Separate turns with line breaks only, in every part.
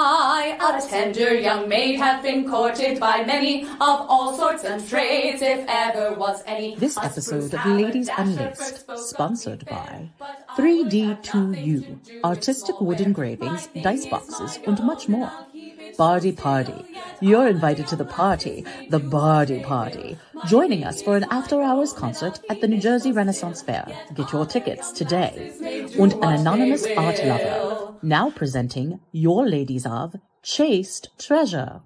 I, a tender young maid, have been courted by many of all sorts and trades, if ever was any.
This episode of Ladies Unlaced, sponsored by 3D2U, artistic wood engravings, dice boxes, and much more. Bardi Party. You're invited to the party, the Bardi Party, joining us for an after-hours concert at the New Jersey Renaissance Fair. Get your tickets today. And an anonymous art lover, now presenting your ladies of Chaste Treasure.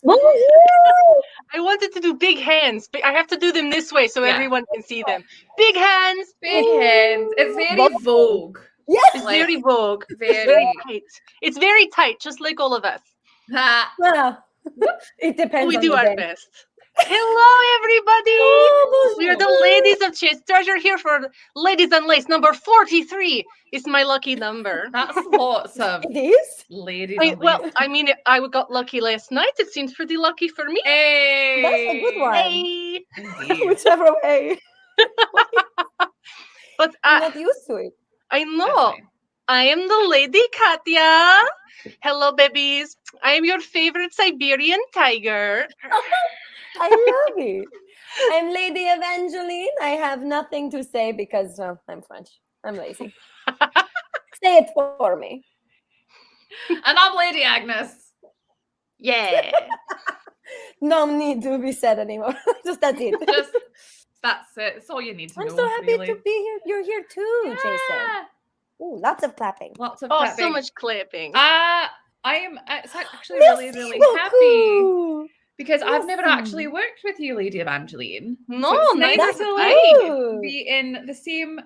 I wanted to do big hands, but I have to do them this way so everyone can see them. Big hands!
Big hands. It's very Vogue.
Yes!
It's very Vogue.
Very
tight. It's very tight, just like all of us.
Well, it depends
We
on
do
the
our
day.
best. Hello, everybody! We are the ladies of Chaste Treasure here for Ladies Unlaced. Number 43 is my lucky number.
That's lots of
It is?
ladies.
I got lucky last night. It seems pretty lucky for me.
Hey!
That's a good one.
Hey!
Indeed.
Whichever way.
But
I'm not used to it.
I know.
Definitely.
I am the Lady Katya. Hello, babies. I am your favorite Siberian tiger.
I love it. I'm Lady Evangeline. I have nothing to say because I'm French. I'm lazy. Say it for me.
And I'm Lady Agnes.
Yeah.
No need to be said anymore. Just that's it.
That's it. That's all you need to
I'm
know.
so happy
really.
to be here. You're here too, Jason.
Yeah.
Ooh, lots of clapping.
Lots of
Oh,
clapping.
so much clapping.
I am actually really happy because I've never
Merci.
actually worked with you, Lady Evangeline.
No,
so it's nice
neither
to
have
like
I.
be in the same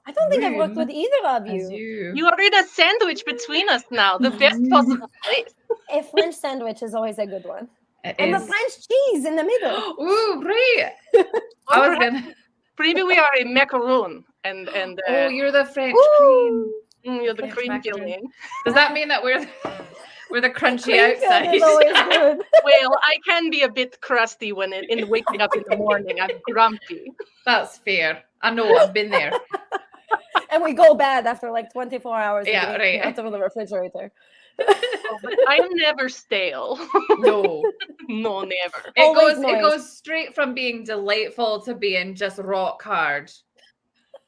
I don't think I've worked
room
with either of
as
you.
you.
You are in a sandwich between us now. The best possible place.
A French sandwich is always a good one.
It
And the
is.
French cheese in the middle.
Ooh, right. I was gonna.
Maybe we are a macaroon. And
Oh, you're the French
Ooh.
cream.
you're the
French
cream
macaroon.
filling.
Does that mean that we're the crunchy
Cream filling
outside?
is always good.
Well, I can be a bit crusty when in waking up in the morning. I'm grumpy.
That's fair. I know. I've been there.
And we go bad after like 24 hours
Yeah,
of being
right.
out of the refrigerator.
Oh, but I am never stale.
No.
No, never.
Always
It
noise.
goes straight from being delightful to being just rock hard.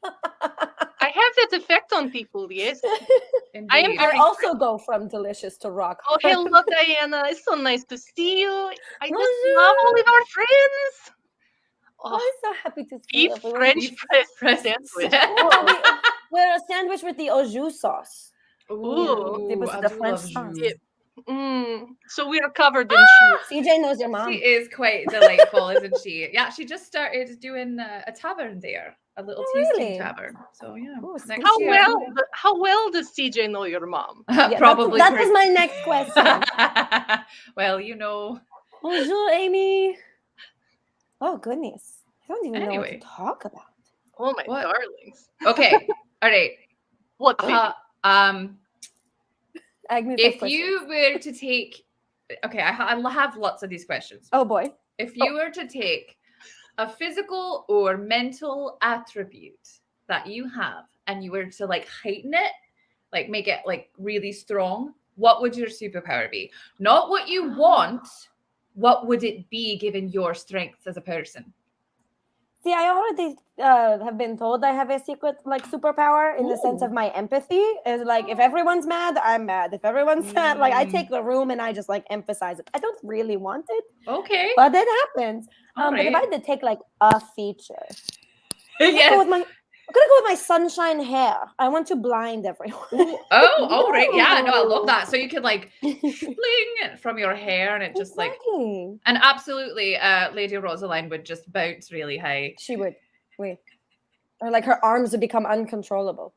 I have that effect on people, yes. I am
Indeed.
very-
I also go from delicious to rock.
Oh, hello, Diana. It's so nice to see you. I just
Bonjour.
love all of our friends.
Oh,
Oh,
I'm so happy to see
beef
everyone.
French press
Presents.
sandwich.
Oh, we're a sandwich with the au jus sauce.
Ooh,
It was
I
the
do
French
love
sauce.
jus.
So we are covered in cheese.
CJ knows your mom.
She is quite delightful, isn't she? Yeah, she just started doing a tavern there, a little
Oh,
tasting
really?
tavern. So yeah,
Oh,
next
How
year.
well does CJ know your mom?
Yeah,
Probably.
That was my next question.
Well, you know.
Bonjour, Amy. Oh, goodness. I don't even know what
Anyway.
to talk about.
Oh my
What?
darlings.
Okay. All right.
What baby?
Agnes has
If
questions.
you were to take, okay, I have lots of these questions.
Oh, boy.
If you were to take a physical or mental attribute that you have and you were to like heighten it, like make it like really strong, what would your superpower be? Not what you want, what would it be given your strengths as a person?
See, I already have been told I have a secret like superpower in the sense of my empathy. Is like if everyone's mad, I'm mad. If everyone's sad, like I take the room and I just like emphasize it. I don't really want it,
Okay.
but it happens.
All
But if I
right.
had to take like a feature,
Yes.
I'm gonna go with my sunshine hair. I want to blind everyone.
Oh, right. Yeah, no, I love that. So you could like fling it from your hair and it just like,
Exactly.
and absolutely, Lady Rosaline would just bounce really high.
She would. Wait. Or like her arms would become uncontrollable.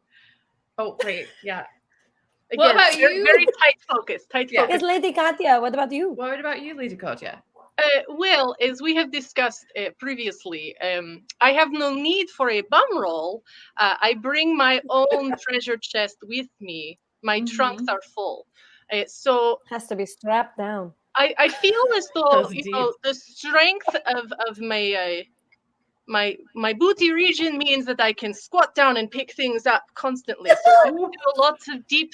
Oh, right. Yeah.
Again,
about
very,
you?
very tight focus.
Yeah.
Yes, Lady Katya, what about you?
What about you, Lady Katya?
Well, as we have discussed previously, I have no need for a bum roll. I bring my own treasure chest with me. My trunks are full. So
Has to be strapped down.
I feel as though
Does
the strength of my my booty region means that I can squat down and pick things up constantly. So I do lots of deep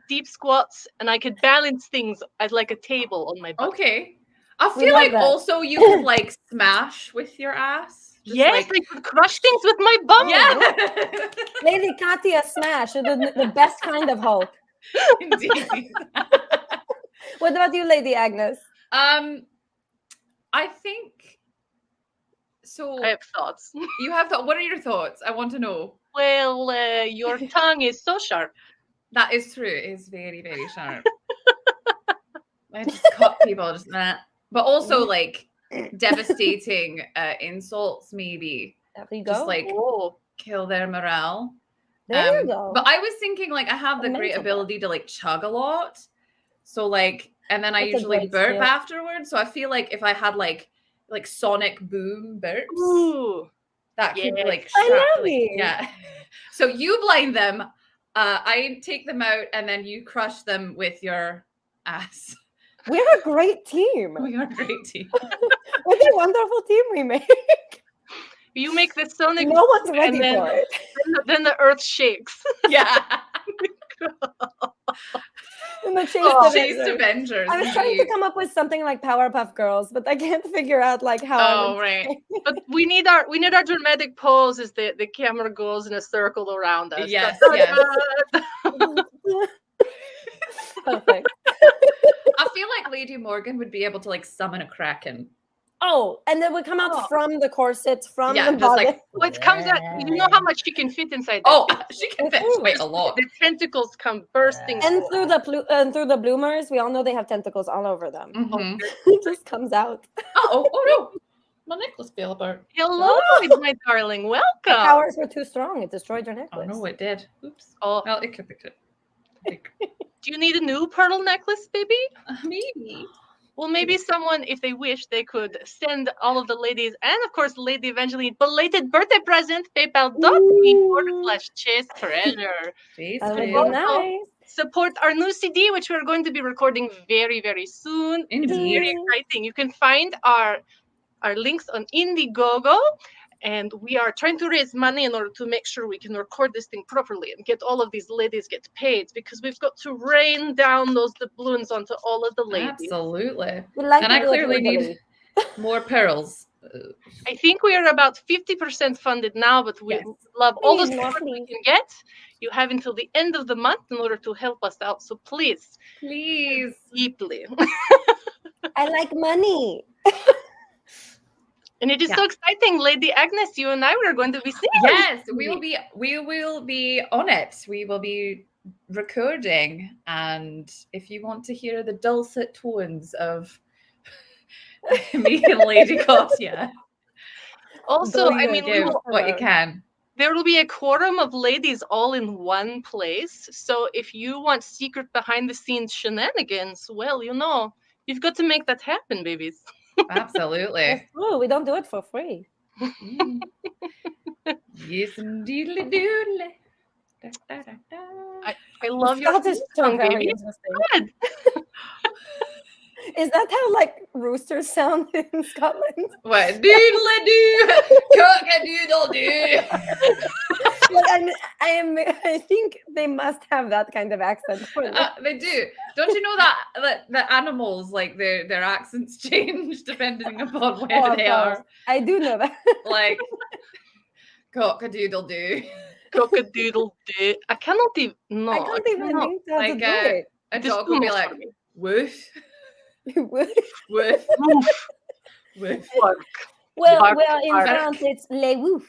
deep squats, and I could balance things as like a table on my butt.
Okay. I
We
feel
love
like
that.
also you could like smash with your ass. Just
Yes, I could crush things with my bum.
yeah.
Lady Katya smash, the best kind of Hulk.
Indeed.
What about you, Lady Agnes?
I think so.
I have thoughts.
You have what are your thoughts? I want to know.
Well, your tongue is so sharp.
That is true. It is very, very sharp. I just cut people just that. But also like devastating insults, maybe.
There you go.
Just like
Oh,
kill their morale.
there you go.
But I was thinking like I have the great
Mental
ability to like chug a lot. So like, and then I
That's a
usually
great
burp
skill.
afterwards. So I feel like if I had like sonic boom burps,
ooh.
that could
Yes.
like
I
sharp,
love
like,
it.
yeah. So you blind them, I take them out, and then you crush them with your ass.
We're a great team.
We are a great team.
What a wonderful team we make.
You make the sonic
No one's
boom,
ready
and then,
for it.
then the earth shakes.
Yeah.
And the chase
Oh,
Chase
Avengers.
Avengers.
I was trying to
indeed.
come up with something like Powerpuff Girls, but I can't figure out like how. I
Oh
would
right.
say-
But we need our dramatic pose as the camera goes in a circle around us.
Yes,
Da- da-
yes.
da.
Perfect.
I feel like Lady Morgan would be able to like summon a kraken.
Oh, and then we come out
Oh.
from the corset, from
Yeah,
the
just
body.
like
Oh, it comes out. You know how much she can fit inside. That
oh,
thing?
she can fit quite a lot.
The tentacles come bursting.
And
forth.
through the bloomers, we all know they have tentacles all over them.
Mhm.
It just comes out.
Oh no, my necklace fell apart.
Hello, my darling.
The
Welcome.
powers were too strong. It destroyed your
Oh
necklace.
no, it did. Oops.
Oh,
Well, it could fix it.
do you need a new pearl necklace, baby?
Maybe.
Well, maybe someone, if they wish, they could send all of the ladies and, of course, Lady Evangeline belated birthday present, PayPal.me/chase treasure.
Jeez,
That would be
Also,
nice.
Support our new CD, which we're going to be recording very, very soon. It's very
Indeed.
exciting. You can find our links on Indiegogo, and we are trying to raise money in order to make sure we can record this thing properly and get all of these ladies get paid, because we've got to rain down those doubloons onto all of the ladies.
Absolutely.
We like
And
to
I
do it
clearly need
legally.
more pearls.
I think we are about 50% funded now, but we
Yes.
love all the
Please, more,
support we
please.
can get. You have until the end of the month in order to help us out, so please,
Please.
deeply.
I like money.
And it is
Yeah.
so exciting, Lady Agnes. You and I we are going to be singing.
Yes, we will be on it. We will be recording, and if you want to hear the dulcet tones of me and Lady Katya,
Also, I
Don't
mean,
even
give what you can.
there will be a quorum of ladies all in one place. So if you want secret behind the scenes shenanigans, well, you've got to make that happen, babies.
Absolutely.
That's true. We don't do it for free.
Mm. Yes, indeed, doodly. Da, da, da, da.
I love your
Scottish
song,
very
baby.
interesting.
Good.
Is that how like roosters sound in Scotland?
What? Doodly doo, cock a doodle doo.
Like, I think they must have that kind of accent.
They do. Don't you know that the animals like their accents change depending upon where
Oh, of
they
course.
are?
I do know that.
Like cock a doodle doo.
Cock-a-doodle doo. I cannot even. No,
I can't even
cannot.
think how
Like,
to do it.
A
Just
dog
do
will be
more
like
for me.
woof,
well,
woof,
Oof.
woof.
Bark.
well,
Bark,
in
bark.
France it's les wouf.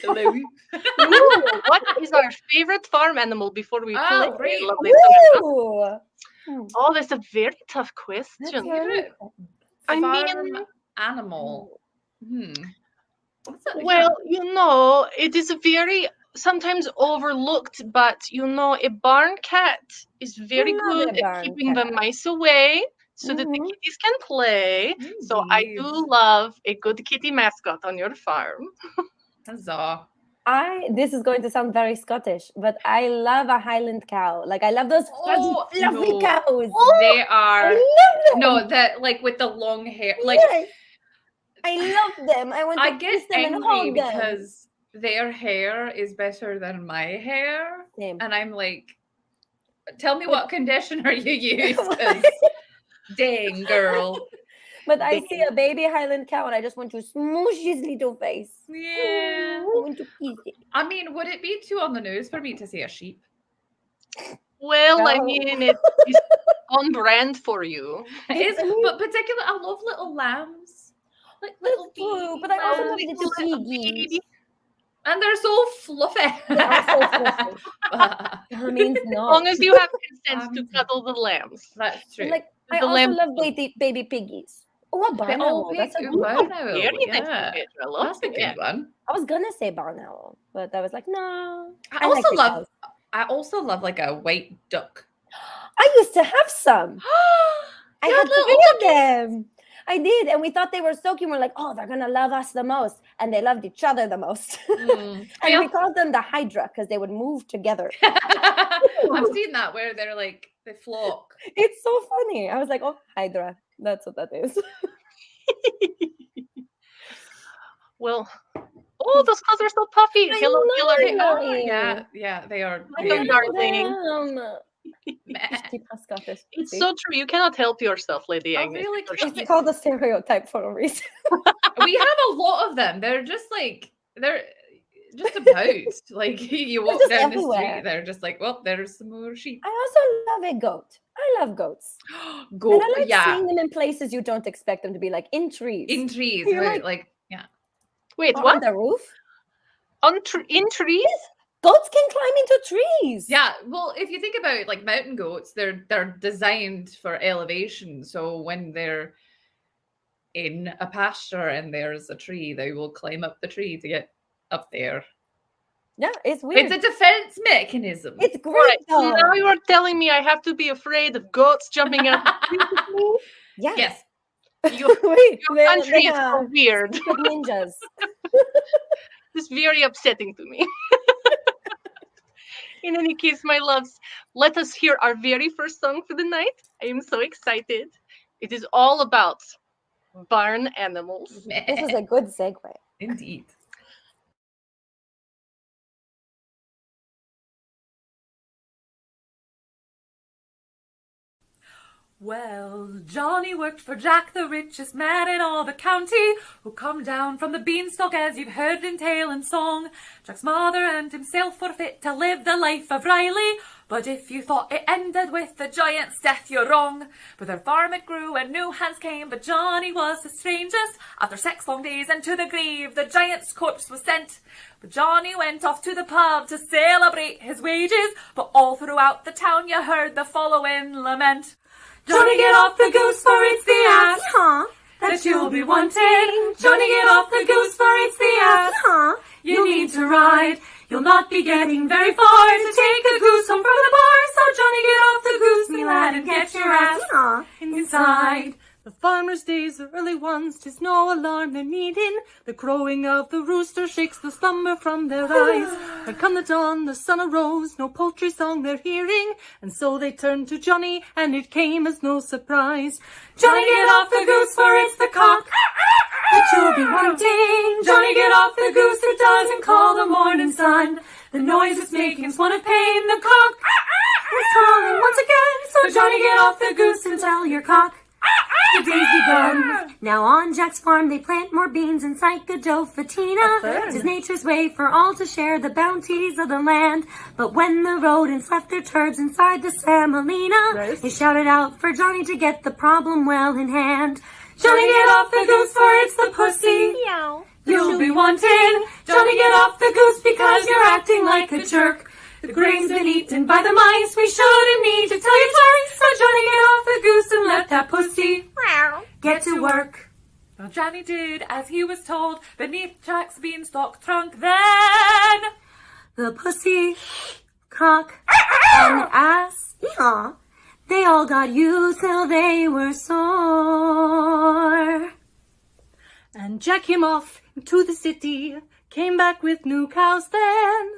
Hello.
Ooh, what is our favorite farm animal before we
Oh,
play?
great.
Lovely song?
Woo!
Oh, that's a very tough
That's
question.
very
I mean,
Farm animal. What's that?
well, it is a very sometimes overlooked, but a barn cat is very
love
good
a
at
barn
keeping the
cat.
mice away so that the
Mhm.
kitties can play. So I
Indeed.
do love a good kitty mascot on your farm.
Huzzah.
This is going to sound very Scottish, but I love a Highland cow. Like I love those
Oh,
fluffy
no.
cows.
They
I
are
love them.
no that like with the long hair. Like
Yes. I love them. I want to
I get
kiss them and
angry
hold them.
because their hair is better than my hair,
Same.
and I'm like, Tell me what conditioner you use. 'Cause dang, girl.
But I see a baby Highland cow and I just want to smoosh his little face.
Yeah.
I want to kiss it.
I mean, would it be too on the nose for me to say a sheep?
Well, I
No.
mean, it's on brand for you.
It is, but particularly, I love little lambs. Like little
That's true,
baby
but I also love
lambs.
little piggies.
And they're so fluffy.
They are so fluffy. That means
As
no.
long as you have consent to cuddle the lambs.
That's true.
Like, I
The
also
lamb-
love baby piggies. Oh, a barn owl. That's a good
barn
one.
owl.
Very nice,
Yeah.
Petra. I love
That's a
it.
good one.
I was gonna say barn owl, but I was like, no.
I
like
also
the
love.
cows.
I also love like a white duck.
I used to have some. I
You
had
had little
three of them. I did, and we thought they were so cute. We're like, oh, they're gonna love us the most, and they loved each other the most.
Mm.
And we called them the Hydra because they would move together.
I've seen that where they're like they flock.
It's so funny. I was like, oh, Hydra. That's what that is.
Well, oh, those clouds are so puffy.
I
Hello,
know.
Hillary.
Yeah, they are.
Hello,
very-
darling.
Just keep us Scottish.
It's
See?
so true. You cannot help yourself, Lady
I
Agnes.
really
You're
can't.
so-
It's called a stereotype for a reason.
We have a lot of them. They're just like they're just about like you walk
just
down the
everywhere.
street. They're just like, well, there's some more sheep.
I also love a goat. I love goats.
Go,
And I like
yeah,
seeing them in places you don't expect them to be, like in trees.
in trees.
You're
Where,
like-
like, yeah.
Wait,
or on
what?
the roof.
In trees?
Goats can climb into trees.
Yeah, well, if you think about like mountain goats, they're designed for elevation. So when they're in a pasture and there's a tree, they will climb up the tree to get up there.
Yeah, it's weird.
It's a defense mechanism.
It's great
Right. So
though.
now you are telling me I have to be afraid of goats jumping out of the trees with me?
Yeah.
Yes.
Your
Wait,
country is so
are
weird.
good ninjas.
It's very upsetting to me. In any case, my loves, let us hear our very first song for the night. I am so excited. It is all about barn animals.
This is a good segue.
Indeed.
Well, Johnny worked for Jack, the richest man in all the county, who come down from the beanstalk as you've heard in tale and song. Jack's mother and himself were fit to live the life of Riley, but if you thought it ended with the giant's death, you're wrong. With their farm it grew and new hands came, but Johnny was the strangest. After 6 long days and to the grave, the giant's corpse was sent. But Johnny went off to the pub to celebrate his wages, but all throughout the town you heard the following lament. Johnny, get off the goose, for it's the ass that you'll be wanting. Johnny, get off the goose, for it's the ass you need to ride. You'll not be getting very far to take a goose home from the bar. So Johnny, get off the goose, me lad, and get your ass inside.
The farmer's days, the early ones, 'tis no alarm they're needing. The crowing of the rooster shakes the slumber from their eyes. But come the dawn, the sun arose, no poultry song they're hearing, and so they turned to Johnny, and it came as no surprise.
Johnny, get off the goose, for it's the cock that you'll be wanting. Johnny, get off the goose, it doesn't call the morning sun. The noise it's making's one of pain. The cock is calling once again. So Johnny, get off the goose and tell your cock the day's begun.
Now on Jack's farm they plant more beans and psychodophatina. 'Tis nature's way for all to share the bounties of the land. But when the rodents left their turds inside the semolina, they shouted out for Johnny to get the problem well in hand.
Johnny, get off the goose, for it's the pussy you'll be wanting. Johnny, get off the goose because you're acting like a jerk. The grain's been eaten by the mice, we shouldn't need to tell you twice. So Johnny, get off the goose and let that pussy
Get to work.
Well, Johnny did as he was told beneath Jack's beanstalk trunk. Then
The pussy, cock, and ass, they all got used till they were sore.
And Jack came off into the city, came back with new cows then.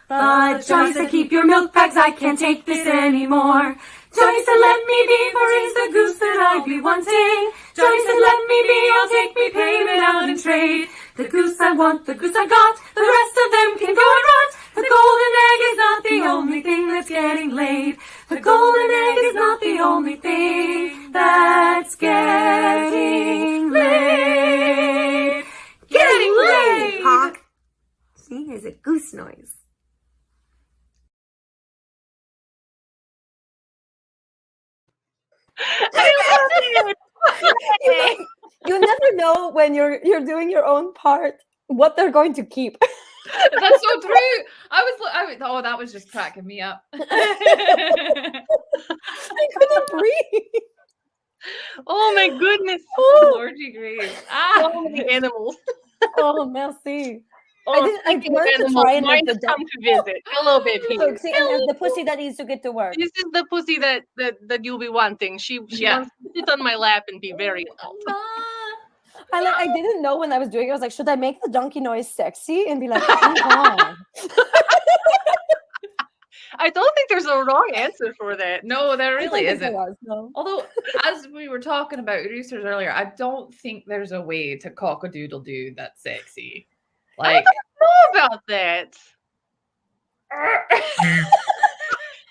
But Johnny said, keep your milk bags, I can't take this anymore. Johnny said, let me be, for it's the goose that I be wanting. Johnny said, let me be, I'll take me payment out in trade. The goose I want, the goose I got, the rest of them can go and rot. The golden egg is not the only thing that's getting laid. The golden egg is not the only thing that's getting laid. Getting laid! Honk. See, there's a goose noise.
You never know when you're doing your own part what they're going to keep.
That's so true. Oh, that was just cracking me up.
I couldn't breathe.
Oh my goodness.
Lordy Grace.
So many animals.
Oh, merci.
Oh,
I wanted to try and
mine
have the
has come to visit. Hello, baby.
So, see, and have the pussy that needs to get to work.
This is the pussy that you'll be wanting. She wants to sit on my lap and be very adult.
I didn't know when I was doing it. I was like, should I make the donkey noise sexy and be like, oh,
I don't think there's a wrong answer for that.
No, there really isn't.
No.
Although, as we were talking about roosters earlier, I don't think there's a way to cock-a-doodle-doo that's sexy. Like,
I don't know about that.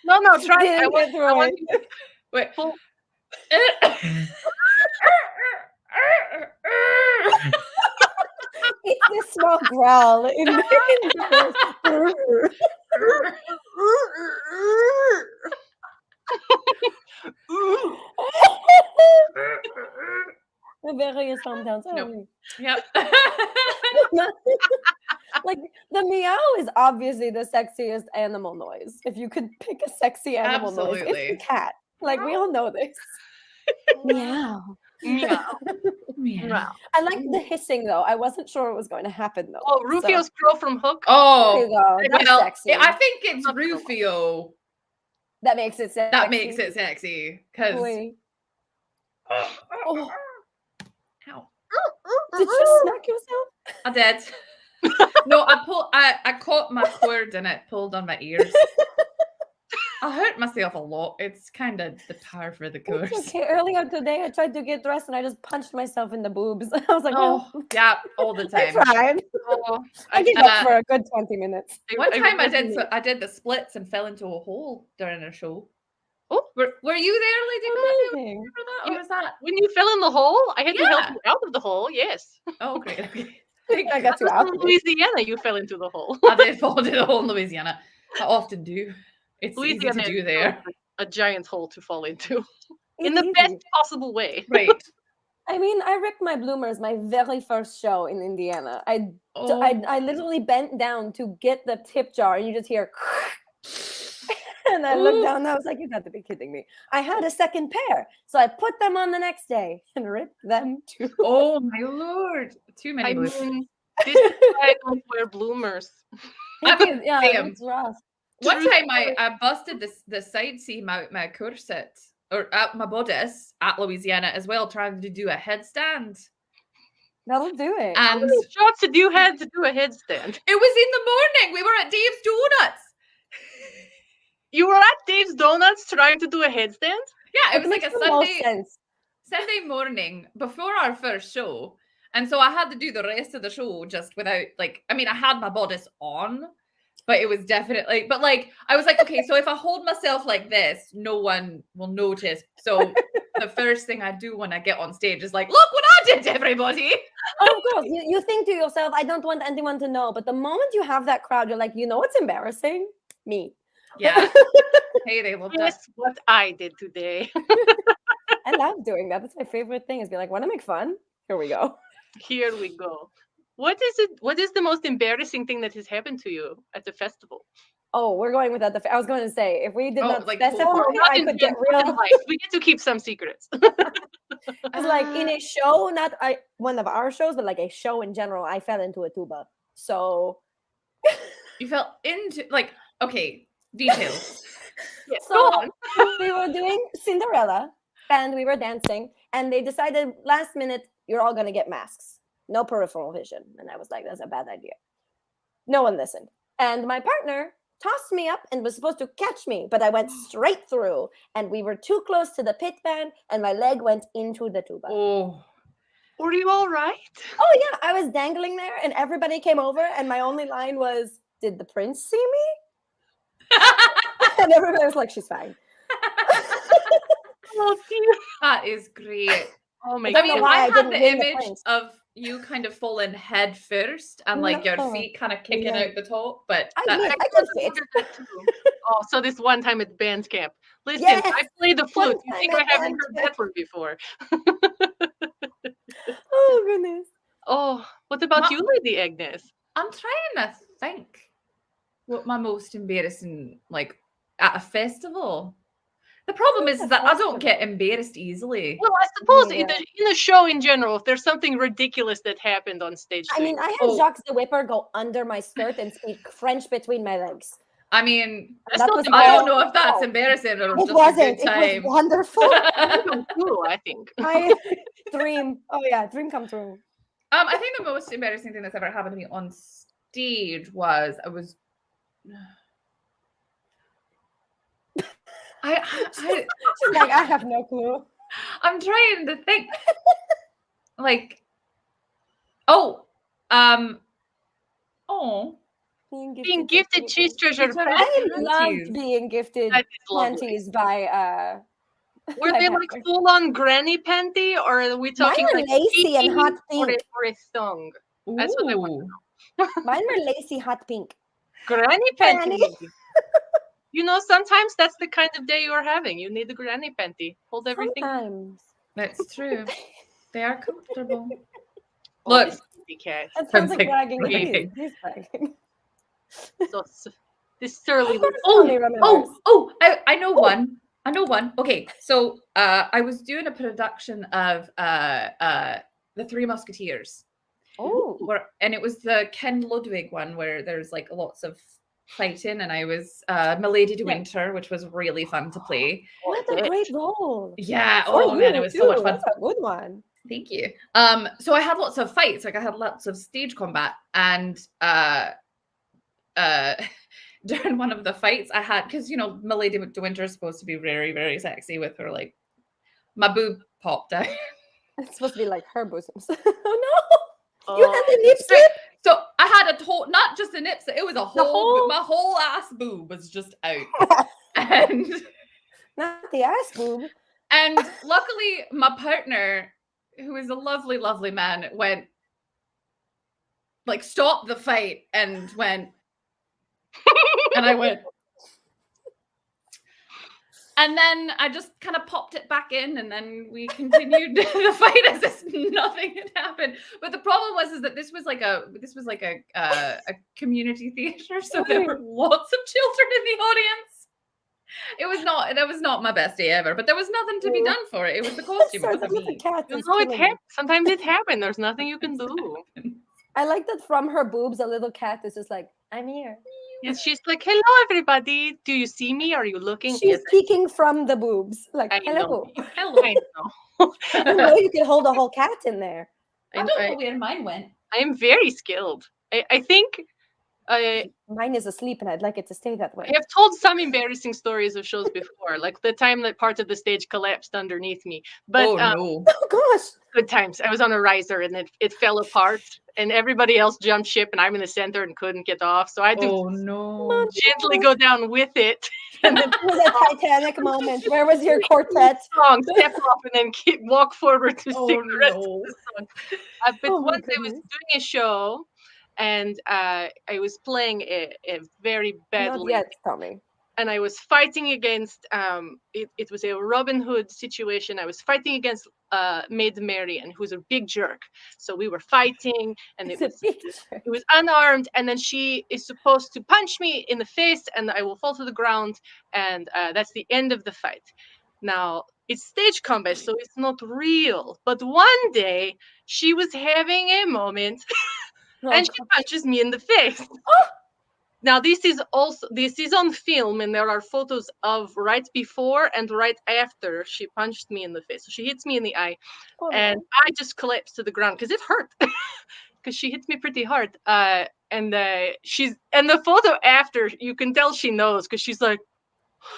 No, try it. I want you to
wait.
pull.
It's this small growl in the various sounds.
Nope. Yep.
Like the meow is obviously the sexiest animal noise. If you could pick a sexy animal noise, it's a cat. Like we all know this. Meow.
Meow.
Meow.
I like the hissing though. I wasn't sure what was going to happen though.
Oh, Rufio's crow from Hook.
There you
Oh,
go. That's
well,
sexy.
I think it's Rufio
That makes it sexy.
that makes it sexy. Because
Wait. Oh,
ow,
did you smack yourself?
I did. No, I caught my cord and it pulled on my ears. I hurt myself a lot. It's kind of the par for the course.
It's okay. Earlier today, I tried to get dressed and I just punched myself in the boobs. I was like,
Oh,
no.
yeah, all the
I
time.
tried.
Oh,
I did that for a good 20 minutes.
One time I
remember-
did the splits and fell into a hole during a show.
Oh.
Were you there, Lady Katya?
Amazing.
Remember that? Or was that?
When you fell in the hole, I had to help
Yeah.
you out of the hole. Yes.
Oh, great. Okay.
I got you out.
In Louisiana, you fell into the hole.
I did fall into the hole in Louisiana. I often do. It's
Louisiana
easy to do
is
there.
a giant hole to fall into in
It's
the
easy.
best possible way.
Right.
I mean, I ripped my bloomers my very first show in Indiana.
Oh.
I literally bent down to get the tip jar, and you just hear. And I looked down and I was like, you got to be kidding me. I had a second pair. So I put them on the next day and ripped them too.
Oh my lord. Too many
I
bloomers.
mean, this is why I don't wear bloomers.
Yeah,
Damn.
it's rough.
One time I busted the side seam out my corset or out my bodice at Louisiana as well, trying to do a headstand.
That'll do it.
How
And
many shots did you have to do a headstand?
it was in the morning. We were at Dave's Donuts.
You were at Dave's Donuts trying to do a headstand?
Yeah, it was like
makes
a
the most
Sunday
sense.
Sunday morning before our first show. And so I had to do the rest of the show just without I had my bodice on, but it was definitely I was like, okay, so if I hold myself like this, no one will notice. So the first thing I do when I get on stage is like, look what I did, everybody.
Of course, you think to yourself, I don't want anyone to know. But the moment you have that crowd, you're like, you know what's embarrassing? Me.
Yeah. Hey, they loved it.
Guess what I did today.
I love doing that. That's my favorite thing is be like, want to make fun? Here we go.
Here we go. What is the most embarrassing thing that has happened to you at the festival?
Oh, we're going without the. I was going to say if we did not
like,
specify,
Not
I
in
could get
not in
real.
life. We get to keep some secrets.
It's like in a show, not one of our shows, but like a show in general. I fell into a tuba. So
You fell into okay, details.
Yes,
So-
go on.
we were doing Cinderella and we were dancing, and they decided last minute, you're all going to get masks, no peripheral vision. And I was like, that's a bad idea. No one listened. And my partner tossed me up and was supposed to catch me, but I went straight through, and we were too close to the pit band, and my leg went into the tuba.
Oh.
Were you all right?
Oh yeah, I was dangling there, and everybody came over, and my only line was, did the prince see me? And everybody was like, she's fine.
Oh, dear.
That is great.
Oh my
I
I
don't know
mean,
god.
why
I
I
had
didn't
the
win the
image
prince.
of you kind of falling head first and like your
No.
feet kind of kicking
Yeah.
out the top, but
I
that,
mean,
I
I could fit.
consider that too. Oh, so this one time at band camp. Listen,
Yes,
I played the flute. You
one
think
time
I
at
haven't
band
heard
camp.
that one before?
Oh goodness.
Oh, what about
Ma-
you, Lady Agnes?
I'm trying to think what my most embarrassing, like at a festival. The problem is that I don't get embarrassed easily.
Well, I suppose
Yeah.
in the show in general, if there's something ridiculous that happened on stage,
I mean, I had
Oh.
Jacques the Whipper go under my skirt and speak French between my legs.
I mean,
That's
That
not
was
I don't
all-
know if that's
no,
embarrassing or
It
just a
wasn't.
good
It was
time.
wonderful.
cool, I think.
My dream. Oh yeah, dream come true.
I think the most embarrassing thing that's ever happened to me on stage was
She's like, I have no clue.
I'm trying to think. Like,
Being gifted cheese treasure
These are
I
panties.
loved being gifted
That is lovely.
panties by
Were they like
Pepper.
full on granny panty, or are we talking
were
like
lacy and
kiki
hot
or
pink.
or a thong? That's what I want.
Ooh.
Mine were lacy hot pink.
Granny
Granny.
panty. You know, sometimes that's the kind of day you're having. You need a granny panty. Hold everything.
Sometimes.
That's true. They are comfortable.
Oh,
Look.
this baby cat.
That sounds like
Like,
bragging.
bragging.
He's bragging.
So, this surly
Of course,
little.
Tony remembers.
I know one. I know one. Okay, so I was doing a production of The Three Musketeers.
Oh,
And it was the Ken Ludwig one where there's like lots of fighting, and I was Milady de
Yeah.
Winter, which was really fun to play.
what a great role.
Yeah.
For
Oh man,
you,
it was
too.
so much fun.
That's a good one.
Thank you. So I had lots of fights, like I had lots of stage combat, and during one of the fights I had, because you know, Milady de Winter is supposed to be very, very sexy with her, like my boob popped out.
It's supposed to be like her bosoms. Oh no! You had
Oh,
the nip slip?
So I had a whole, not just a nip slip, it was a whole,
whole-
my whole ass boob was just out. and
Not the ass boob.
and luckily my partner, who is a lovely, lovely man, went, like, stopped the fight and went, and I went, and then I just kind of popped it back in, and then we continued the fight as if nothing had happened. But the problem was that this was like a community theater, so there were lots of children in the audience. That was not my best day ever, but there was nothing to be done for it. It was the costume, it
Sorry,
wasn't
look at the
me.
cat
You
is
know,
killing me.
sometimes it happens. There's nothing you can do.
I like that from her boobs, a little cat is just like, I'm here.
Yes, she's like, hello, everybody. Do you see me? Are you looking?
She's
Yes,
peeking from the boobs. Like,
I
hello.
know. Hello. I know.
You know you can hold a whole cat in there.
I don't know where mine went.
I am very skilled. I think I
Mine is asleep and I'd like it to stay that way.
have told some embarrassing stories of shows before, like the time that part of the stage collapsed underneath me. But
Oh no.
Oh gosh.
good times. I was on a riser and it fell apart, and everybody else jumped ship, and I'm in the center and couldn't get off. So I had to
Oh no.
gently go down with it, and then
It was a Titanic moment. Where was your quartet?
song, step off, and then walk forward to
Oh,
sing the rest
no.
of the song. But
Oh my
once I was
goodness.
doing a show, and I was playing a very bad
Not
lady,
yet, Tommy.
and I was fighting against it was a Robin Hood situation. I was fighting against Maid Marian, who's a big jerk. So we were fighting, and
It's
it
a
was
picture.
it was unarmed, and then she is supposed to punch me in the face, and I will fall to the ground, and that's the end of the fight. Now, it's stage combat, so it's not real. But one day, she was having a moment, and she punches me in the face. Now, this is on film, and there are photos of right before and right after she punched me in the face. So she hits me in the eye, and I just collapsed to the ground because it hurt. Because she hits me pretty hard. And the photo after, you can tell she knows because she's like,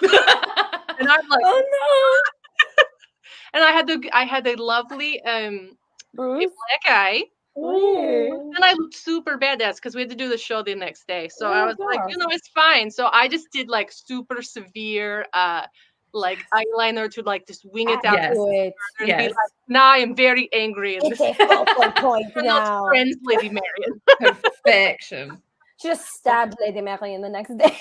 and I'm like,
Oh no.
and I had a lovely
Bruce?
black eye, And I looked super badass because we had to do the show the next day. So I was like, it's fine. So I just did like super severe like eyeliner to like just wing it out
Yes.
and be like, now I am very angry. And
It's a focal point
we're
now.
not friends, Lady Marion.
Perfection.
She just stabbed Lady MacLeod the next day.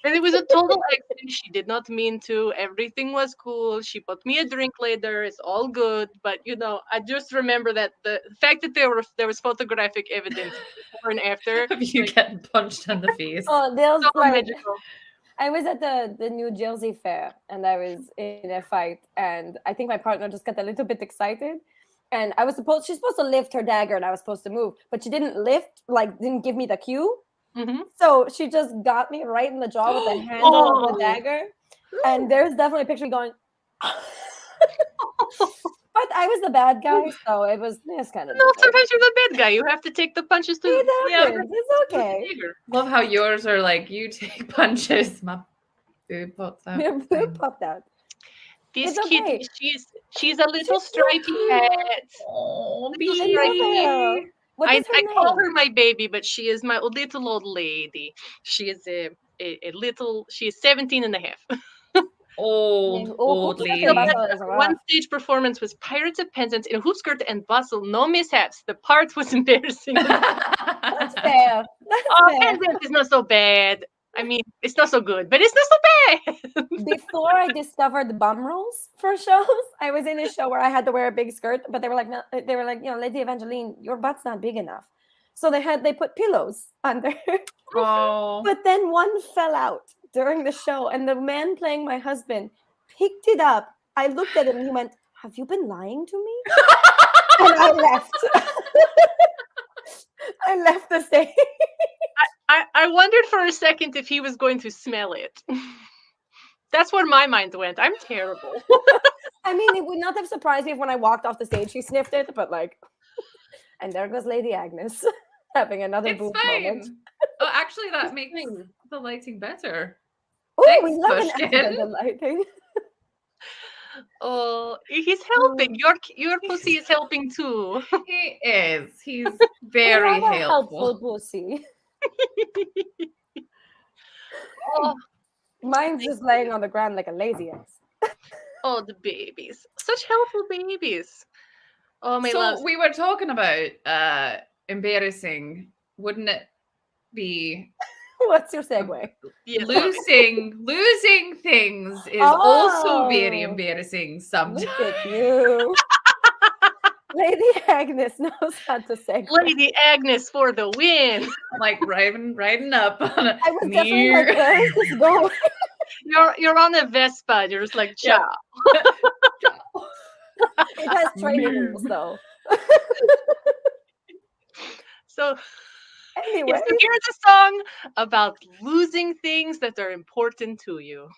And it was a total accident. She did not mean to. Everything was cool. She bought me a drink later. It's all good. But I just remember that the fact that there was photographic evidence before and after
of you getting punched in the face.
Oh, there's
so
like,
magical.
I was at the New Jersey fair and I was in a fight, and I think my partner just got a little bit excited. And she's supposed to lift her dagger and I was supposed to move, but she didn't lift, like didn't give me the cue.
Mm-hmm.
So she just got me right in the jaw with the handle of the dagger. And there's definitely a picture going, but I was the bad guy, so it's kind of.
No, sometimes you're the bad guy. You have to take the punches too.
It's okay.
Love how yours are like, you take punches. My boob pops out.
Your boob popped out.
This
It's
kid,
okay.
she's a little stripy cat.
Oh,
Stripy.
What is her
I
name?
call her my baby, but she is my little old lady. She is a little. She is 17 and a half.
Old lady.
One stage performance was Pirates of Penzance in a hoop skirt and bustle. No mishaps. The part was embarrassing.
That's fair.
Penzance is not so bad. I mean, it's not so good, but it's not so bad.
Before I discovered the bum rolls for shows, I was in a show where I had to wear a big skirt, but they were like, Lady Evangeline, your butt's not big enough. So they put pillows under.
Oh.
But then one fell out during the show, and the man playing my husband picked it up. I looked at him and he went, "Have you been lying to me?" And I left. I left the stage.
I wondered for a second if he was going to smell it. That's where my mind went. I'm terrible.
I mean, it would not have surprised me if when I walked off the stage he sniffed it, but and there goes Lady Agnes having another
It's
boob
fine.
moment.
Oh, actually, that makes the lighting better.
Oh,
Thanks,
we love an
Pushkin.
accidental lighting.
Oh, he's helping. Your pussy is helping too.
He is. He's very
We love a
helpful.
pussy.
Oh,
Mine's just laying on the ground like a lazy ass.
oh, the babies. Such helpful babies. Oh, my
So
love.
we were talking about embarrassing. Wouldn't it be
What's your segue?
Yes,
losing things is also very
Oh.
embarrassing sometimes.
Look at you. Lady Agnes knows how to segue.
Lady Agnes for the win.
Like riding up on a
I was definitely like, where is this going?
You're on a Vespa. You're just like,
Yeah.
ciao.
It has training wheels, though.
So,
Anyway,
yes, so here's a song about losing things that are important to you.